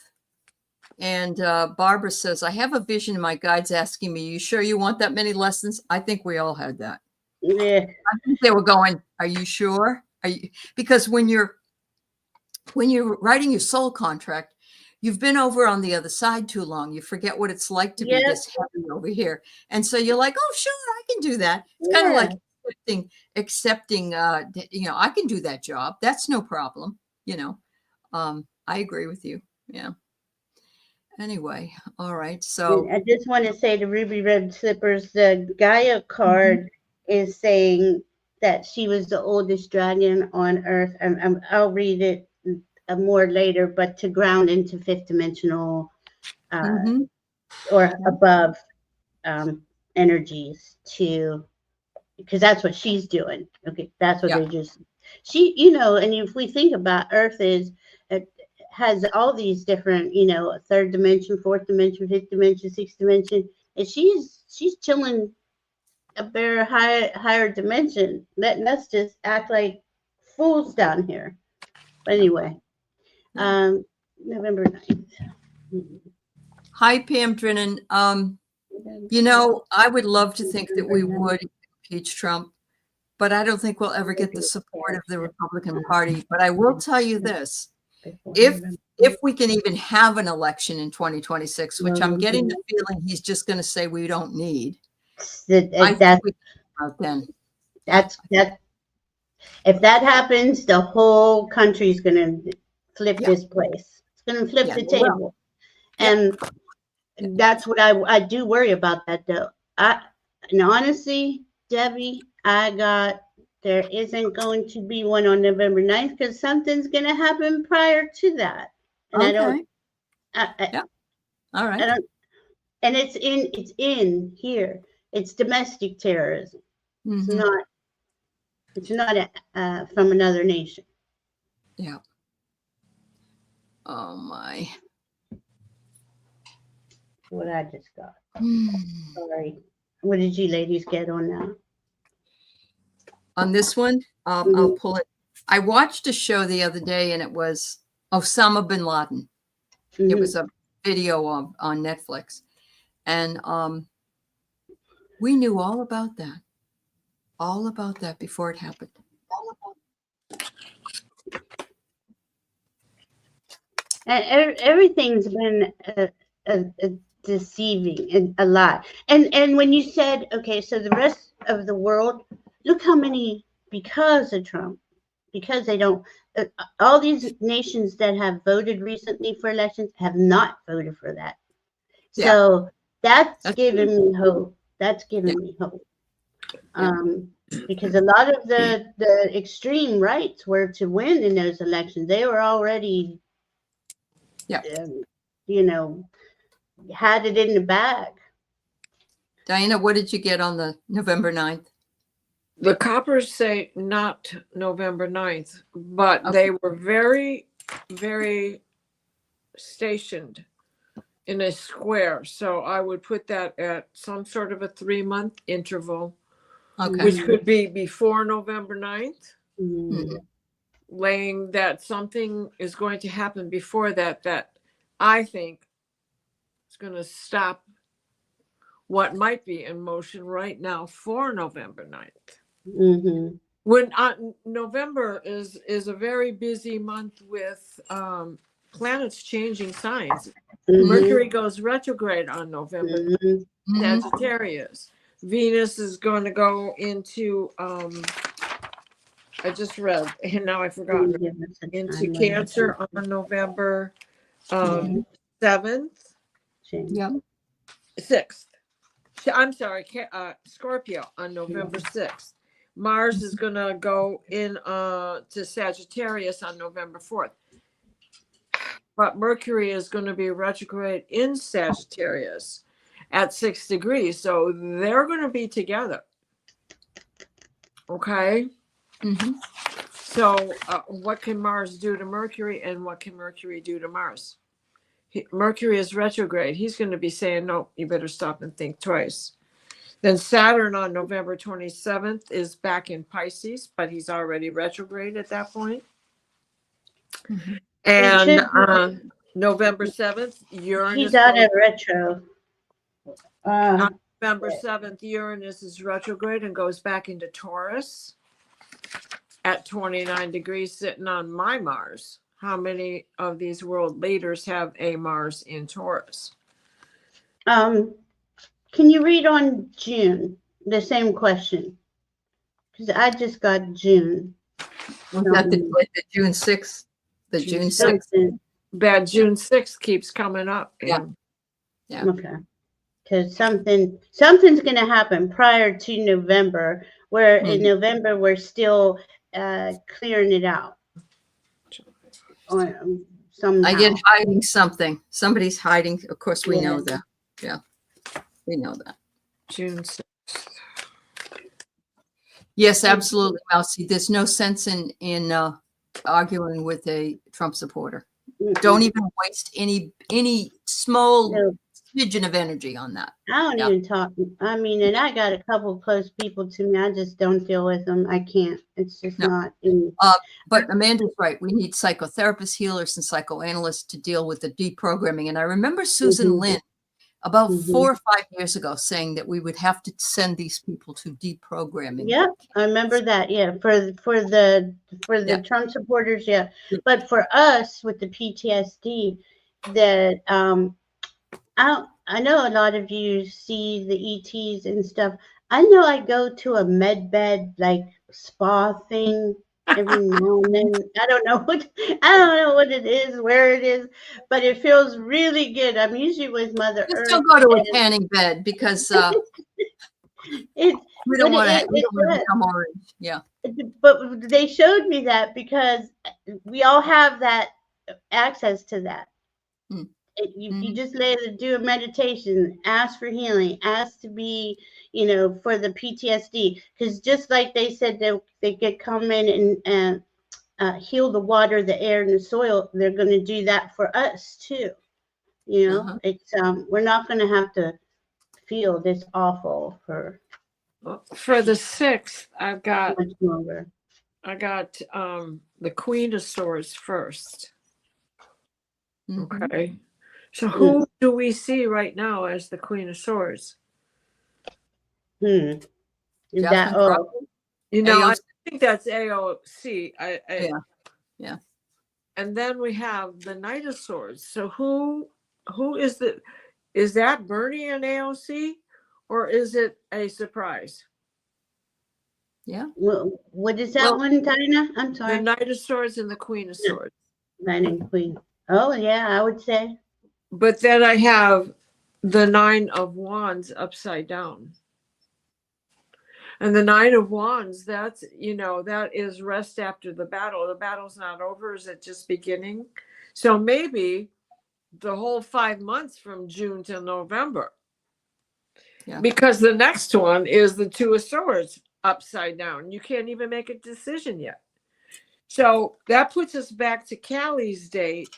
And Barbara says, I have a vision and my guide's asking me, you sure you want that many lessons? I think we all had that. Yeah. I think they were going, are you sure? Because when you're writing your soul contract, you've been over on the other side too long. You forget what it's like to be this heavy over here. And so you're like, oh, sure, I can do that. It's kind of like accepting, I can do that job. That's no problem. I agree with you. Yeah. Anyway, all right. So I just want to say to Ruby Red Slippers, the Gaia card is saying that she was the oldest dragon on Earth. And I'll read it more later, but to ground into fifth dimensional or above energies to, because that's what she's doing. Okay, that's what Yeah. they just, she, you know, and if we think about Earth is, it has all these different, you know, third dimension, fourth dimension, fifth dimension, sixth dimension, and she's chilling up there higher dimension, letting us just act like fools down here. But anyway, November 9th. Hi, Pam Drennan. You know, I would love to think that we would impeach Trump, but I don't think we'll ever get the support of the Republican Party. But I will tell you this, if we can even have an election in 2026, which I'm getting the feeling he's just going to say we don't need, I think we can out then. That's if that happens, the whole country's gonna flip this place. It's gonna flip the table. And that's what I do worry about that though. And honestly, Debbie, there isn't going to be one on November 9th because something's gonna happen prior to that. And I don't All right. And it's in here. It's domestic terrorism. Mm-hmm. It's not from another nation. Yeah. Oh my. What I just got. Sorry. What did you ladies get on that? On this one, I'll pull it. I watched a show the other day and it was Osama bin Laden. It was a video on Netflix. And we knew all about that before it happened. And everything's been deceiving a lot. And when you said, okay, so the rest of the world, look how many, because of Trump, because they don't, all these nations that have voted recently for elections have not voted for that. Yeah. So that's giving me hope. That's giving me hope. Because a lot of the extreme rights were to win in those elections. They were already, you know, had it in the bag. Diana, what did you get on the November 9th? The coppers say not November 9th, but they were very, very stationed in a square. So I would put that at some sort of a 3-month interval, which could be before November 9th, laying that something is going to happen before that I think is going to stop what might be in motion right now for November 9th. When November is a very busy month with planets changing signs. Mercury goes retrograde on November, Sagittarius. Venus is going to go into, I just read, and now I forgot, into Cancer on November 7th. 6th. I'm sorry, Scorpio on November 6th. Mars is going to go in to Sagittarius on November 4th. But Mercury is going to be retrograde in Sagittarius at 6 degrees. So they're going to be together. Okay. So what can Mars do to Mercury and what can Mercury do to Mars? Mercury is retrograde. He's going to be saying, no, you better stop and think twice. Then Saturn on November 27th is back in Pisces, but he's already retrograde at that point. And November 7th, Uranus. He's out of retro. November 7th, Uranus is retrograde and goes back into Taurus at 29 degrees, sitting on my Mars. How many of these world leaders have a Mars in Taurus? Can you read on June? The same question. Because I just got June. Was that the June 6th? The June 6th? That June 6th keeps coming up. Yeah. Okay. Because something's going to happen prior to November, where in November we're still clearing it out. I get hiding something. Somebody's hiding. Of course, we know that. Yeah, we know that. June 6th. Yes, absolutely, Mousy. There's no sense in arguing with a Trump supporter. Don't even waste any small No, smidgen of energy on that. I don't even talk. I mean, and I got a couple close people to me. I just don't feel with them. I can't. It's just No. not in. But Amanda's right. We need psychotherapists, healers, and psychoanalysts to deal with the deprogramming. And I remember Susan Lynn about 4 or 5 years ago saying that we would have to send these people to deprogramming. Yep, I remember that. Yeah, for the Trump supporters, yeah. But for us with the PTSD, that I know a lot of you see the ETs and stuff. I know I go to a med bed like spa thing every now and then. I don't know what it is, where it is, but it feels really good. I'm usually with Mother Just Earth. don't go to a tanning bed because we don't want to become orange. Yeah. But they showed me that because we all have that access to that. You just lay there, do a meditation, ask for healing, ask to be, for the PTSD. Because just like they said they could come in and heal the water, the air, and the soil, they're going to do that for us too. It's we're not going to have to feel this awful for the 6th. I've got much longer. the Queen of Swords first. Okay. So who do we see right now as the Queen of Swords? Is that I think that's AOC. Yeah. And then we have the Knight of Swords. So who is that Bernie and AOC, or is it a surprise? Yeah. Well, what is that one, Dinah? I'm sorry. The Knight of Swords and the Queen of Swords. Knight and Queen. Oh yeah, I would say. But then I have the Nine of Wands upside down. And the Nine of Wands, that is rest after the battle. The battle's not over. Is it just beginning? So maybe the whole 5 months from June till November. Yeah. Because the next one is the Two of Swords upside down. You can't even make a decision yet. So that puts us back to Callie's date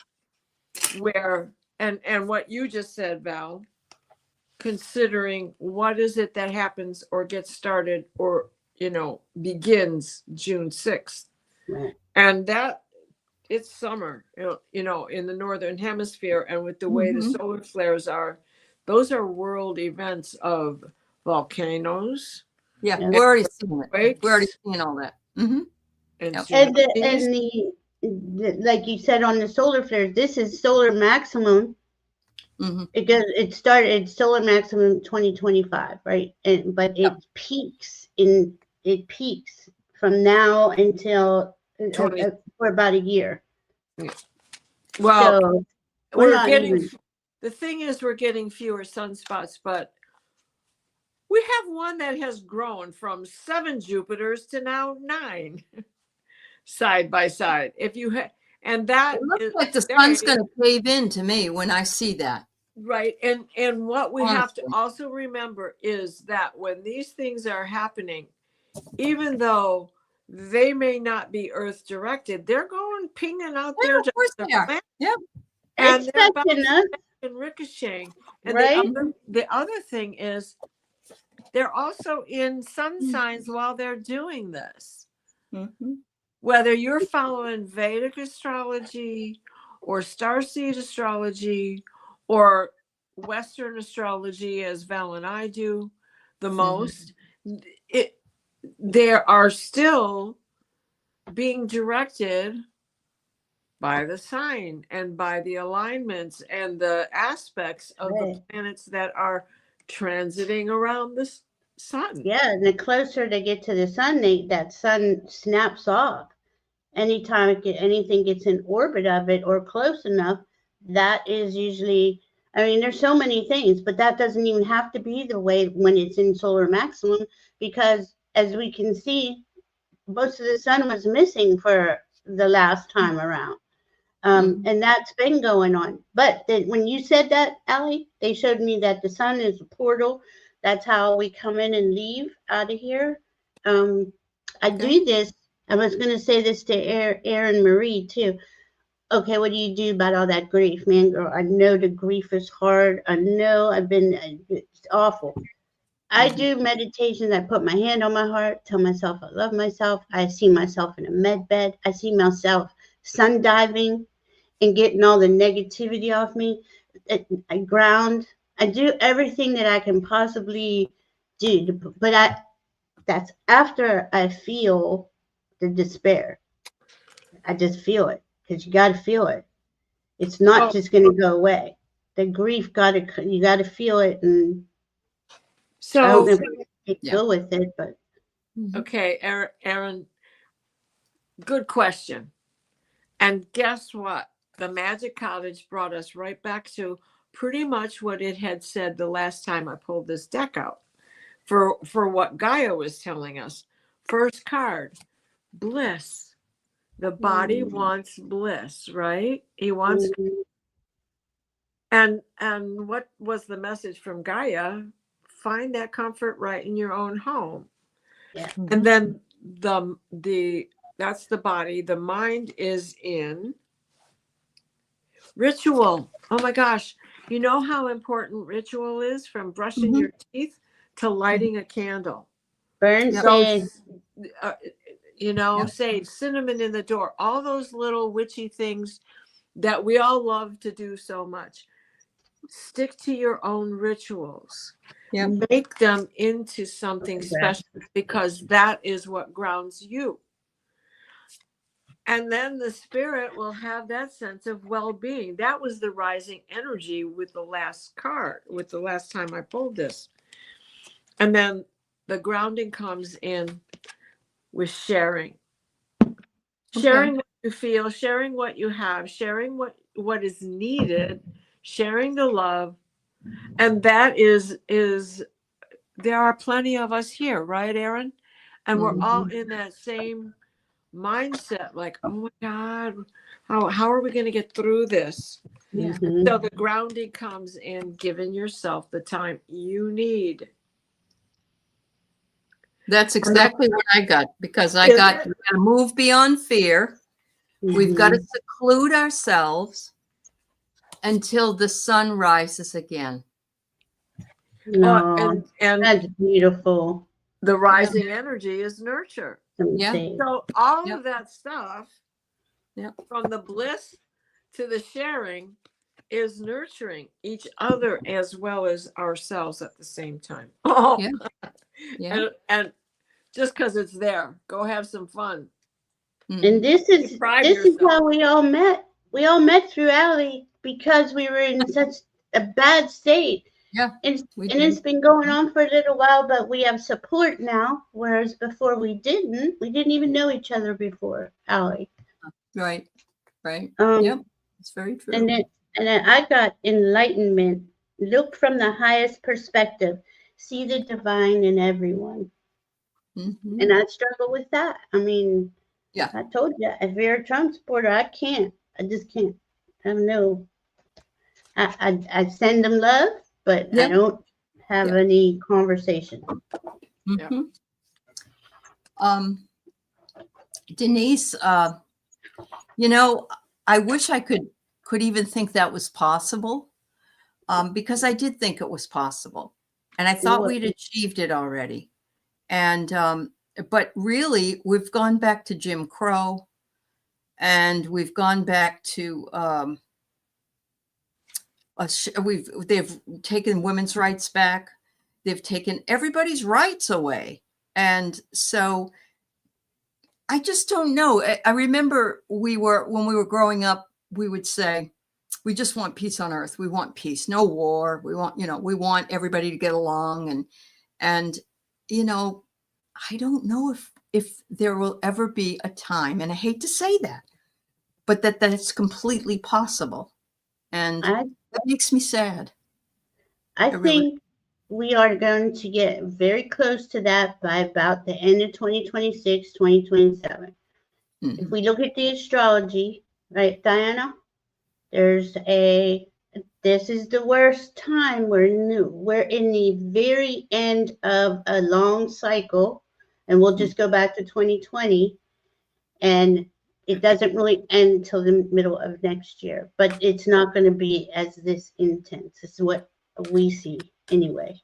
where, and what you just said, Val, considering what is it that happens or gets started or, begins June 6th. Right. And that it's summer, in the Northern Hemisphere. And with the way the solar flares are, those are world events of volcanoes. Yeah, we're already seeing it. We're already seeing all that. And like you said on the solar flares, this is solar maximum. It started solar maximum 2025, right? But it peaks from now until for about a year. Well, so the thing is, we're getting fewer sunspots, but we have one that has grown from 7 Jupiters to now 9 side by side. And that it looks like the sun's going to cave in to me when I see that. Right. And what we have to also remember is that when these things are happening, even though they may not be Earth directed, they're going pinging out there. Of course they are. Yeah. And they're bouncing back and ricocheting. And right? the other thing is they're also in sun signs while they're doing this. Whether you're following Vedic astrology or starseed astrology or Western astrology, as Val and I do the most, they are still being directed by the sign and by the alignments and the aspects of the planets that are transiting around the sun. Yeah, and the closer they get to the sun, that sun snaps off. Anytime anything gets in orbit of it or close enough, that is usually, there's so many things, but that doesn't even have to be the way when it's in solar maximum, because as we can see, most of the sun was missing for the last time around. And that's been going on. But then when you said that, Aley, they showed me that the sun is a portal That's how we come in and leave out of here. I Okay. do this. I was going to say this to Aaron Marie too. Okay, what do you do about all that grief, man, girl? I know the grief is hard. I know it's awful. I do meditation. I put my hand on my heart, tell myself I love myself. I see myself in a med bed. I see myself sun diving and getting all the negativity off me. I ground. I do everything that I can possibly do. But that's after I feel the despair. I just feel it because you got to feel it. It's not just going to go away. The grief you got to feel it, and I don't know if I can go with it, but okay, Aaron, good question. And guess what? The Magic Cottage brought us right back to pretty much what it had said the last time I pulled this deck out for what Gaia was telling us. First card, bliss. The body wants bliss, right? He wants. And what was the message from Gaia? Find that comfort right in your own home. Yeah. And then that's the body. The mind is in ritual. Oh my gosh. You know how important ritual is, from brushing your teeth to lighting a candle. Burn sage. Sage, cinnamon in the door, all those little witchy things that we all love to do so much. Stick to your own rituals. Make them into something special, because that is what grounds you. And then the spirit will have that sense of well-being. That was the rising energy with the last card, with the last time I pulled this. And then the grounding comes in with sharing. Sharing what you feel, sharing what you have, sharing what is needed, sharing the love. And that is there are plenty of us here, right, Aaron? And we're all in that same mindset, like, oh my God, how are we going to get through this? So the grounding comes in giving yourself the time you need. That's exactly what I got, because we got to move beyond fear. We've got to seclude ourselves until the sun rises again. No, and that's beautiful. The rising energy is nurture. Yeah. So all of that stuff, from the bliss to the sharing, is nurturing each other as well as ourselves at the same time. And just because it's there, go have some fun. And this is how we all met. We all met through Aley because we were in such a bad state. And it's been going on for a little while, but we have support now, whereas before we didn't even know each other before, Aley. Right. It's very true. And then I got enlightenment. Look from the highest perspective. See the divine in everyone. And I struggle with that. I mean, I told you, if you're a Trump supporter, I just can't. I don't know. I send them love, but I don't have any conversation. Denise, I wish I could even think that was possible, because I did think it was possible, and I thought we'd achieved it already. And but really, we've gone back to Jim Crow, and we've gone back to they've taken women's rights back. They've taken everybody's rights away. And so I just don't know. I remember when we were growing up, we would say, we just want peace on earth. We want peace, no war. We want everybody to get along. And I don't know if there will ever be a time, and I hate to say that, but that's completely possible. And that makes me sad. I think we are going to get very close to that by about the end of 2026, 2027. If we look at the astrology, right, Diana, there's this is the worst time. We're in the very end of a long cycle, and we'll just go back to 2020, and it doesn't really end until the middle of next year. But it's not going to be as this intense. This is what we see anyway.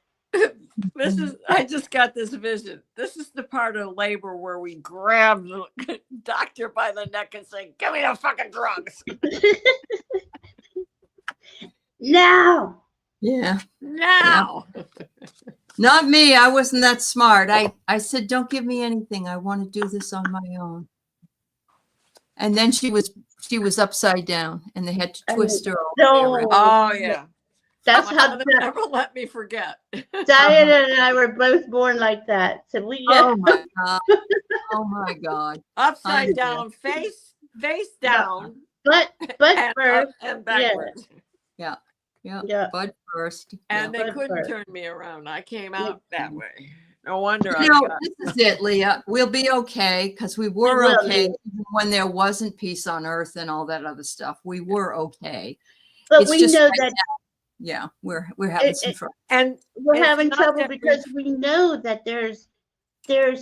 I just got this vision. This is the part of labor where we grab the doctor by the neck and say, "Give me the fucking drugs." Now. Yeah. Now. Yeah. Not me. I wasn't that smart. I said, don't give me anything. I want to do this on my own. And then she was upside down, and they had to twist her all the way around. Oh yeah. That's how never let me forget. Diana and I were both born like that. So we Oh my God. Oh my God. Upside down, face down. But and first and backwards. Yeah. Butt first. And yeah. they couldn't turn me around. I came out that way. No wonder this is it, Leah. We'll be okay, because we were okay even when there wasn't peace on earth and all that other stuff. We were okay. But we know that yeah, we're having some trouble. And we're having trouble because we know that there's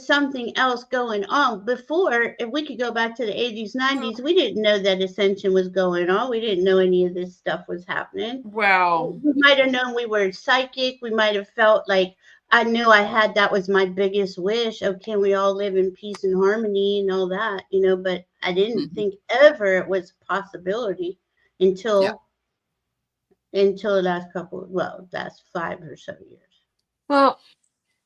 something else going on. Before, if we could go back to the 80s, 90s, we didn't know that ascension was going on. We didn't know any of this stuff was happening. Well, we might have known we were psychic. We might have felt like I knew that was my biggest wish. Oh, can we all live in peace and harmony and all that, but I didn't think ever it was a possibility until the last last 5 or so years. well,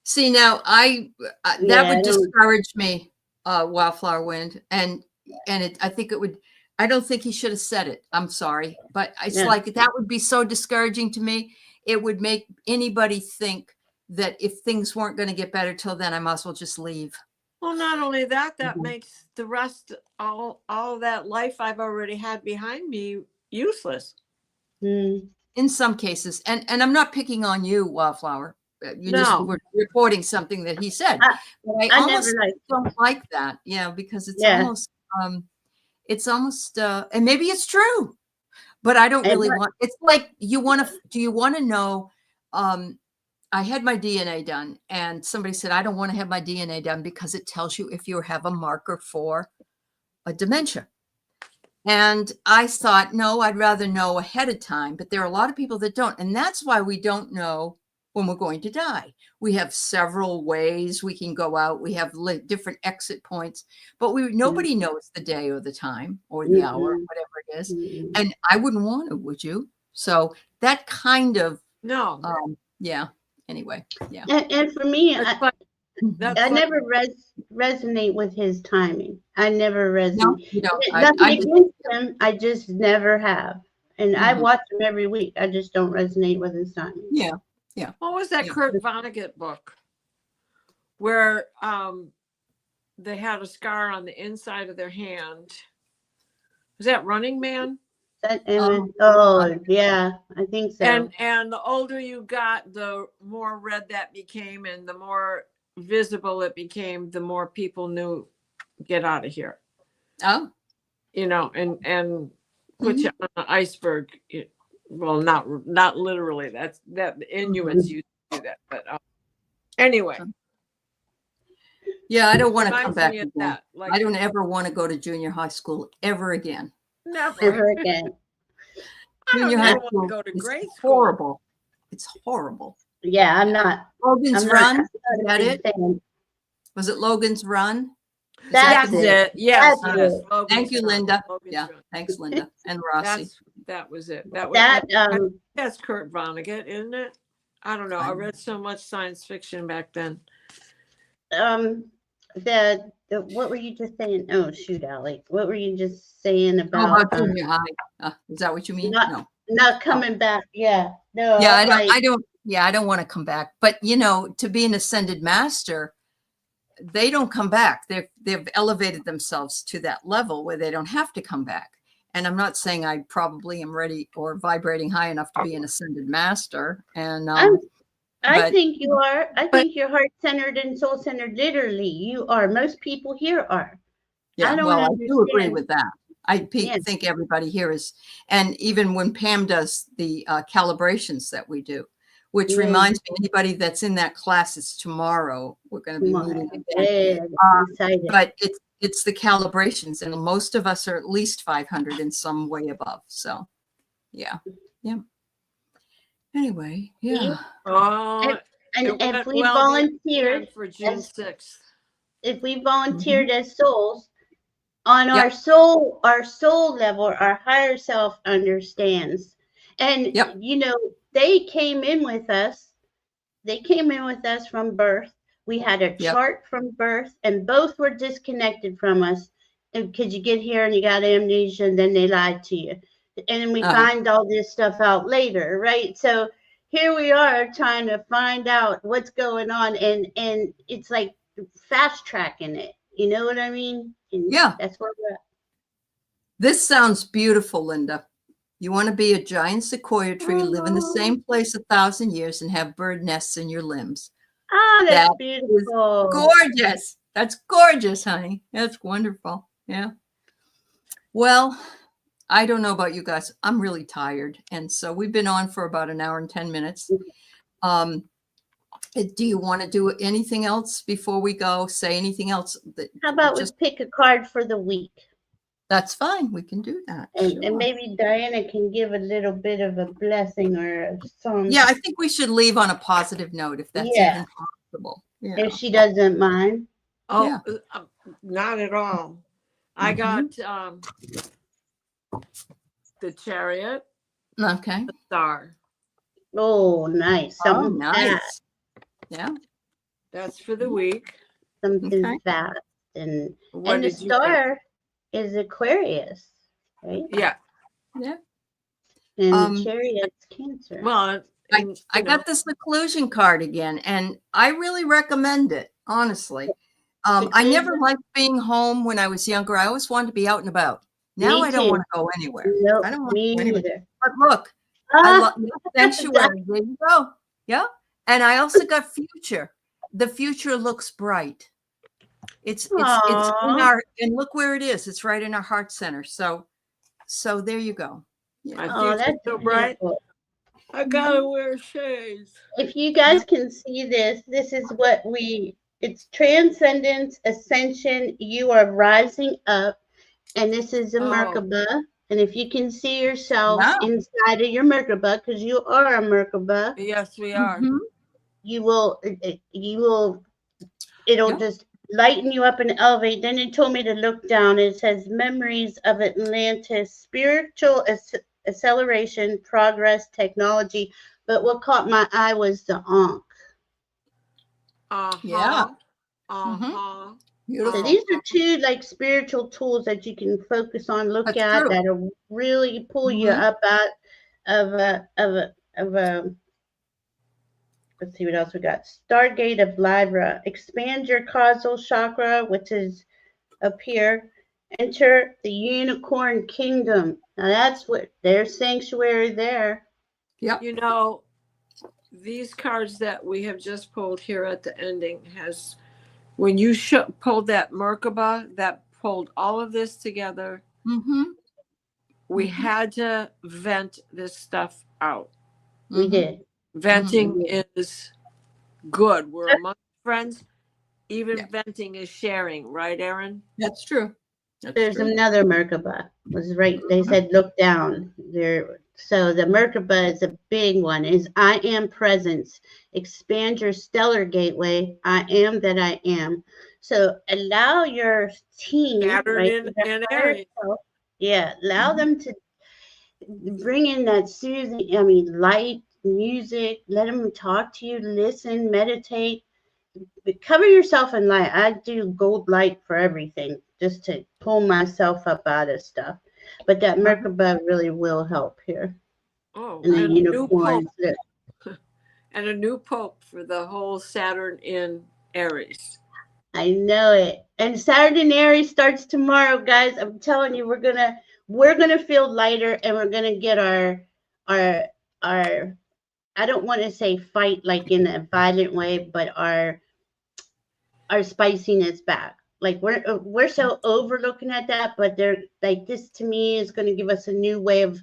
see, now that would discourage me, Wildflower Wind, and I think it would. I don't think he should have said it. I'm sorry, but it's like that would be so discouraging to me. It would make anybody think that if things weren't going to get better till then, I might as well just leave. Well, not only that, that makes the rest, all that life I've already had behind me, useless. Mm. In some cases, and I'm not picking on you, Wildflower. You No. just were reporting something that he said. But I almost don't like that, because it's almost, and maybe it's true, but I don't really want. It's like do you want to know? I had my DNA done, and somebody said I don't want to have my DNA done because it tells you if you have a marker for a dementia. And I thought, no, I'd rather know ahead of time. But there are a lot of people that don't. And that's why we don't know when we're going to die. We have several ways we can go out. We have different exit points, but nobody knows the day or the time or the hour, whatever it is. And I wouldn't want to, would you? So that kind of, anyway, yeah. And for me, I never resonate with his timing. I never resonate. No, you don't. Nothing against him. I just never have. And I watch him every week. I just don't resonate with his timing. Yeah. What was that Kurt Vonnegut book where they had a scar on the inside of their hand? Was that Running Man? Yeah, I think so. And the older you got, the more red that became, and the more visible it became, the more people knew, get out of here. Oh, and put you on an iceberg. Well, not literally. That the Inuits used to do that, but anyway. Yeah, I don't want to come back again. That. I don't ever want to go to junior high school ever again. Never again. Junior high school go to grade school. Horrible. It's horrible. Yeah, I'm not. Logan's Run. Is that it? Was it Logan's Run? That's it. Yes. Thank you, Linda. Thanks, Linda and Rossi. That was it. That's Kurt Vonnegut, isn't it? I don't know. I read so much science fiction back then. What were you just saying? Oh, shoot, Aley. What were you just saying about junior high? Is that what you mean? Not coming back. Yeah. No. Yeah, I don't want to come back. But to be an ascended master, they don't come back. They've elevated themselves to that level where they don't have to come back. And I'm not saying I probably am ready or vibrating high enough to be an ascended master. And I think you are. I think you're heart-centered and soul-centered. Literally, you are. Most people here are. Yeah, I do agree with that. think everybody here is, and even when Pam does the calibrations that we do, which reminds me, anybody that's in that class, it's tomorrow. We're going to be meeting again. But it's the calibrations, and most of us are at least 500 in some way above. So, yeah. Anyway, yeah. And if we volunteered for June 6th, if we volunteered as souls, on our soul level, our higher self understands. And you know, they came in with us from birth. We had a chart from birth, and both were disconnected from us. And because you get here and you got amnesia, and then they lied to you. And we find all this stuff out later, right? So here we are trying to find out what's going on, and it's like fast tracking it. You know what I mean? And that's where we're at. This sounds beautiful, Linda. You want to be a giant sequoia tree, live in the same place 1,000 years, and have bird nests in your limbs. Oh, that's beautiful. Gorgeous. That's gorgeous, honey. That's wonderful. Yeah. Well, I don't know about you guys. I'm really tired. And so we've been on for about an hour and 10 minutes. Do you want to do anything else before we go? Say anything else? How about we pick a card for the week? That's fine. We can do that. And maybe Diana can give a little bit of a blessing or a song. Yeah, I think we should leave on a positive note if that's even possible. Yeah. If she doesn't mind. Oh, not at all. I got the Chariot. Okay. The Star. Oh, nice. Something nice. Yeah. That's for the week. Something fast. And the Star is Aquarius, right? Yeah. And the Chariot's Cancer. Well, I got the seclusion card again, and I really recommend it, honestly. I never liked being home when I was younger. I always wanted to be out and about. Now I don't want to go anywhere. Nope, I don't want to me go anywhere. neither. But look, I love sanctuary. There you go. Yeah. And I also got future. The future looks bright. It's in our, and look where it is. It's right in our heart center. So there you go. Yeah. That's so bright. I gotta wear shades. If you guys can see this is what it's transcendence, ascension. You are rising up, and this is a Merkaba. And if you can see yourself inside of your Merkaba, because you are a Merkaba. Yes, we are. It'll just lighten you up and elevate. Then it told me to look down. It says memories of Atlantis, spiritual acceleration, progress, technology. But what caught my eye was the Ankh. Beautiful. So these are two like spiritual tools that you can focus on, look at, that'll really pull you up out of a let's see what else we got. Stargate of Libra. Expand your causal chakra, which is up here. Enter the unicorn kingdom. Now that's what their sanctuary there. Yeah. You know, these cards that we have just pulled here at the ending has, when you pulled that Merkaba, that pulled all of this together. We had to vent this stuff out. We did. Venting is good. We're among friends. Even venting is sharing, right, Erin? That's true. There's another Merkaba. Was right. They said look down there. So the Merkaba is a big one. Is I am presence. Expand your stellar gateway. I am that I am. So allow your team, Saturn and Aries. Allow them to bring in that soothing. Light. Music, let them talk to you, listen, meditate, but cover yourself in light. I do gold light for everything just to pull myself up out of stuff, but that Merkaba really will help here. And a new pope. And a new pope for the whole Saturn in Aries. I know it. And Saturn in Aries starts tomorrow, guys. I'm telling you, we're gonna feel lighter, and we're gonna get our I don't want to say fight like in a violent way, but our spiciness back. like we're so over looking at that, but they're like, this to me is going to give us a new way of,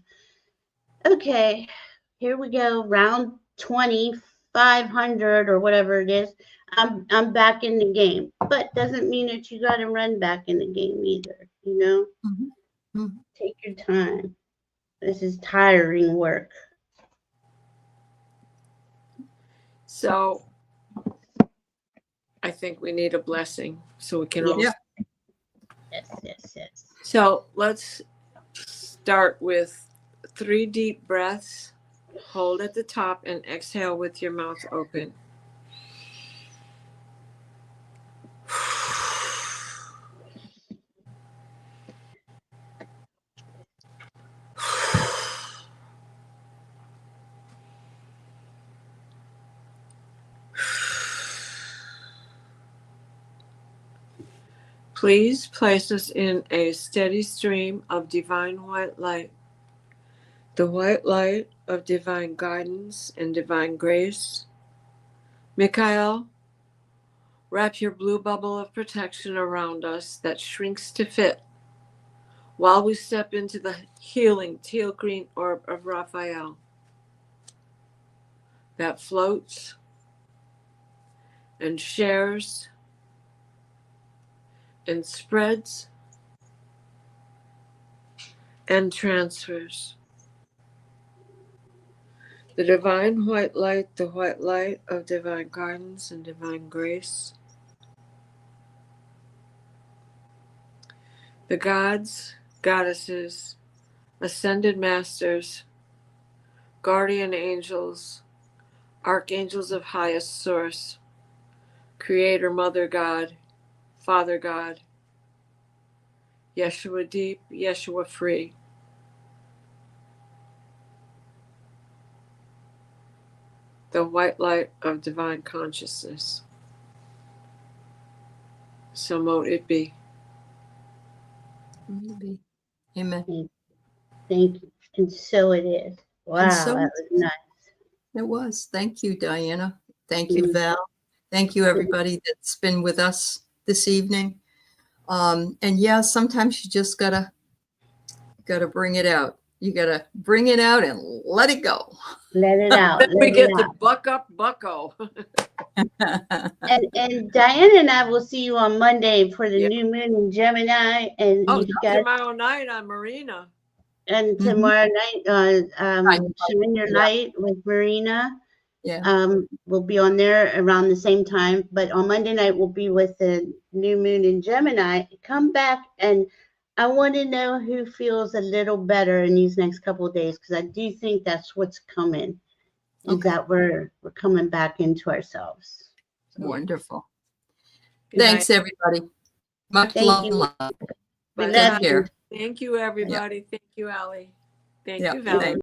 okay, here we go, round 2,500 or whatever it is. I'm back in the game, but doesn't mean that you got to run back in the game either. You know, take your time. This is tiring work. So I think we need a blessing so we can all. Yes, yes. So let's start with 3 deep breaths. Hold at the top and exhale with your mouth open. Please place us in a steady stream of divine white light, the white light of divine guidance and divine grace. Michael, wrap your blue bubble of protection around us that shrinks to fit while we step into the healing teal green orb of Raphael that floats and shares and spreads and transfers. The divine white light, the white light of divine guidance and divine grace. The gods, goddesses, ascended masters, guardian angels, archangels of highest source, Creator, Mother God, Father God, Yeshua deep, Yeshua free. The white light of divine consciousness. So mote it be. Amen. Thank you. And so it is. Wow, so that was nice. It was. Thank you, Diana. Thank you, Val. Thank you, everybody that's been with us this evening. And yeah, sometimes you just gotta bring it out. You gotta bring it out and let it go. Let it out. We get to buck up, bucko. And Diana and I will see you on Monday for the new moon in Gemini, and you guys tomorrow night on Marina. And tomorrow night, Shine Your Light with Marina. Yeah. We'll be on there around the same time. But on Monday night, we'll be with the new moon in Gemini. Come back, and I want to know who feels a little better in these next couple of days, because I do think that's what's coming. Is that we're coming back into ourselves. So. Wonderful. Good Thanks, night. everybody. Much love and love. We Take love care. Thank you, everybody. Thank you, Aley. Thank you, Val. Valerie.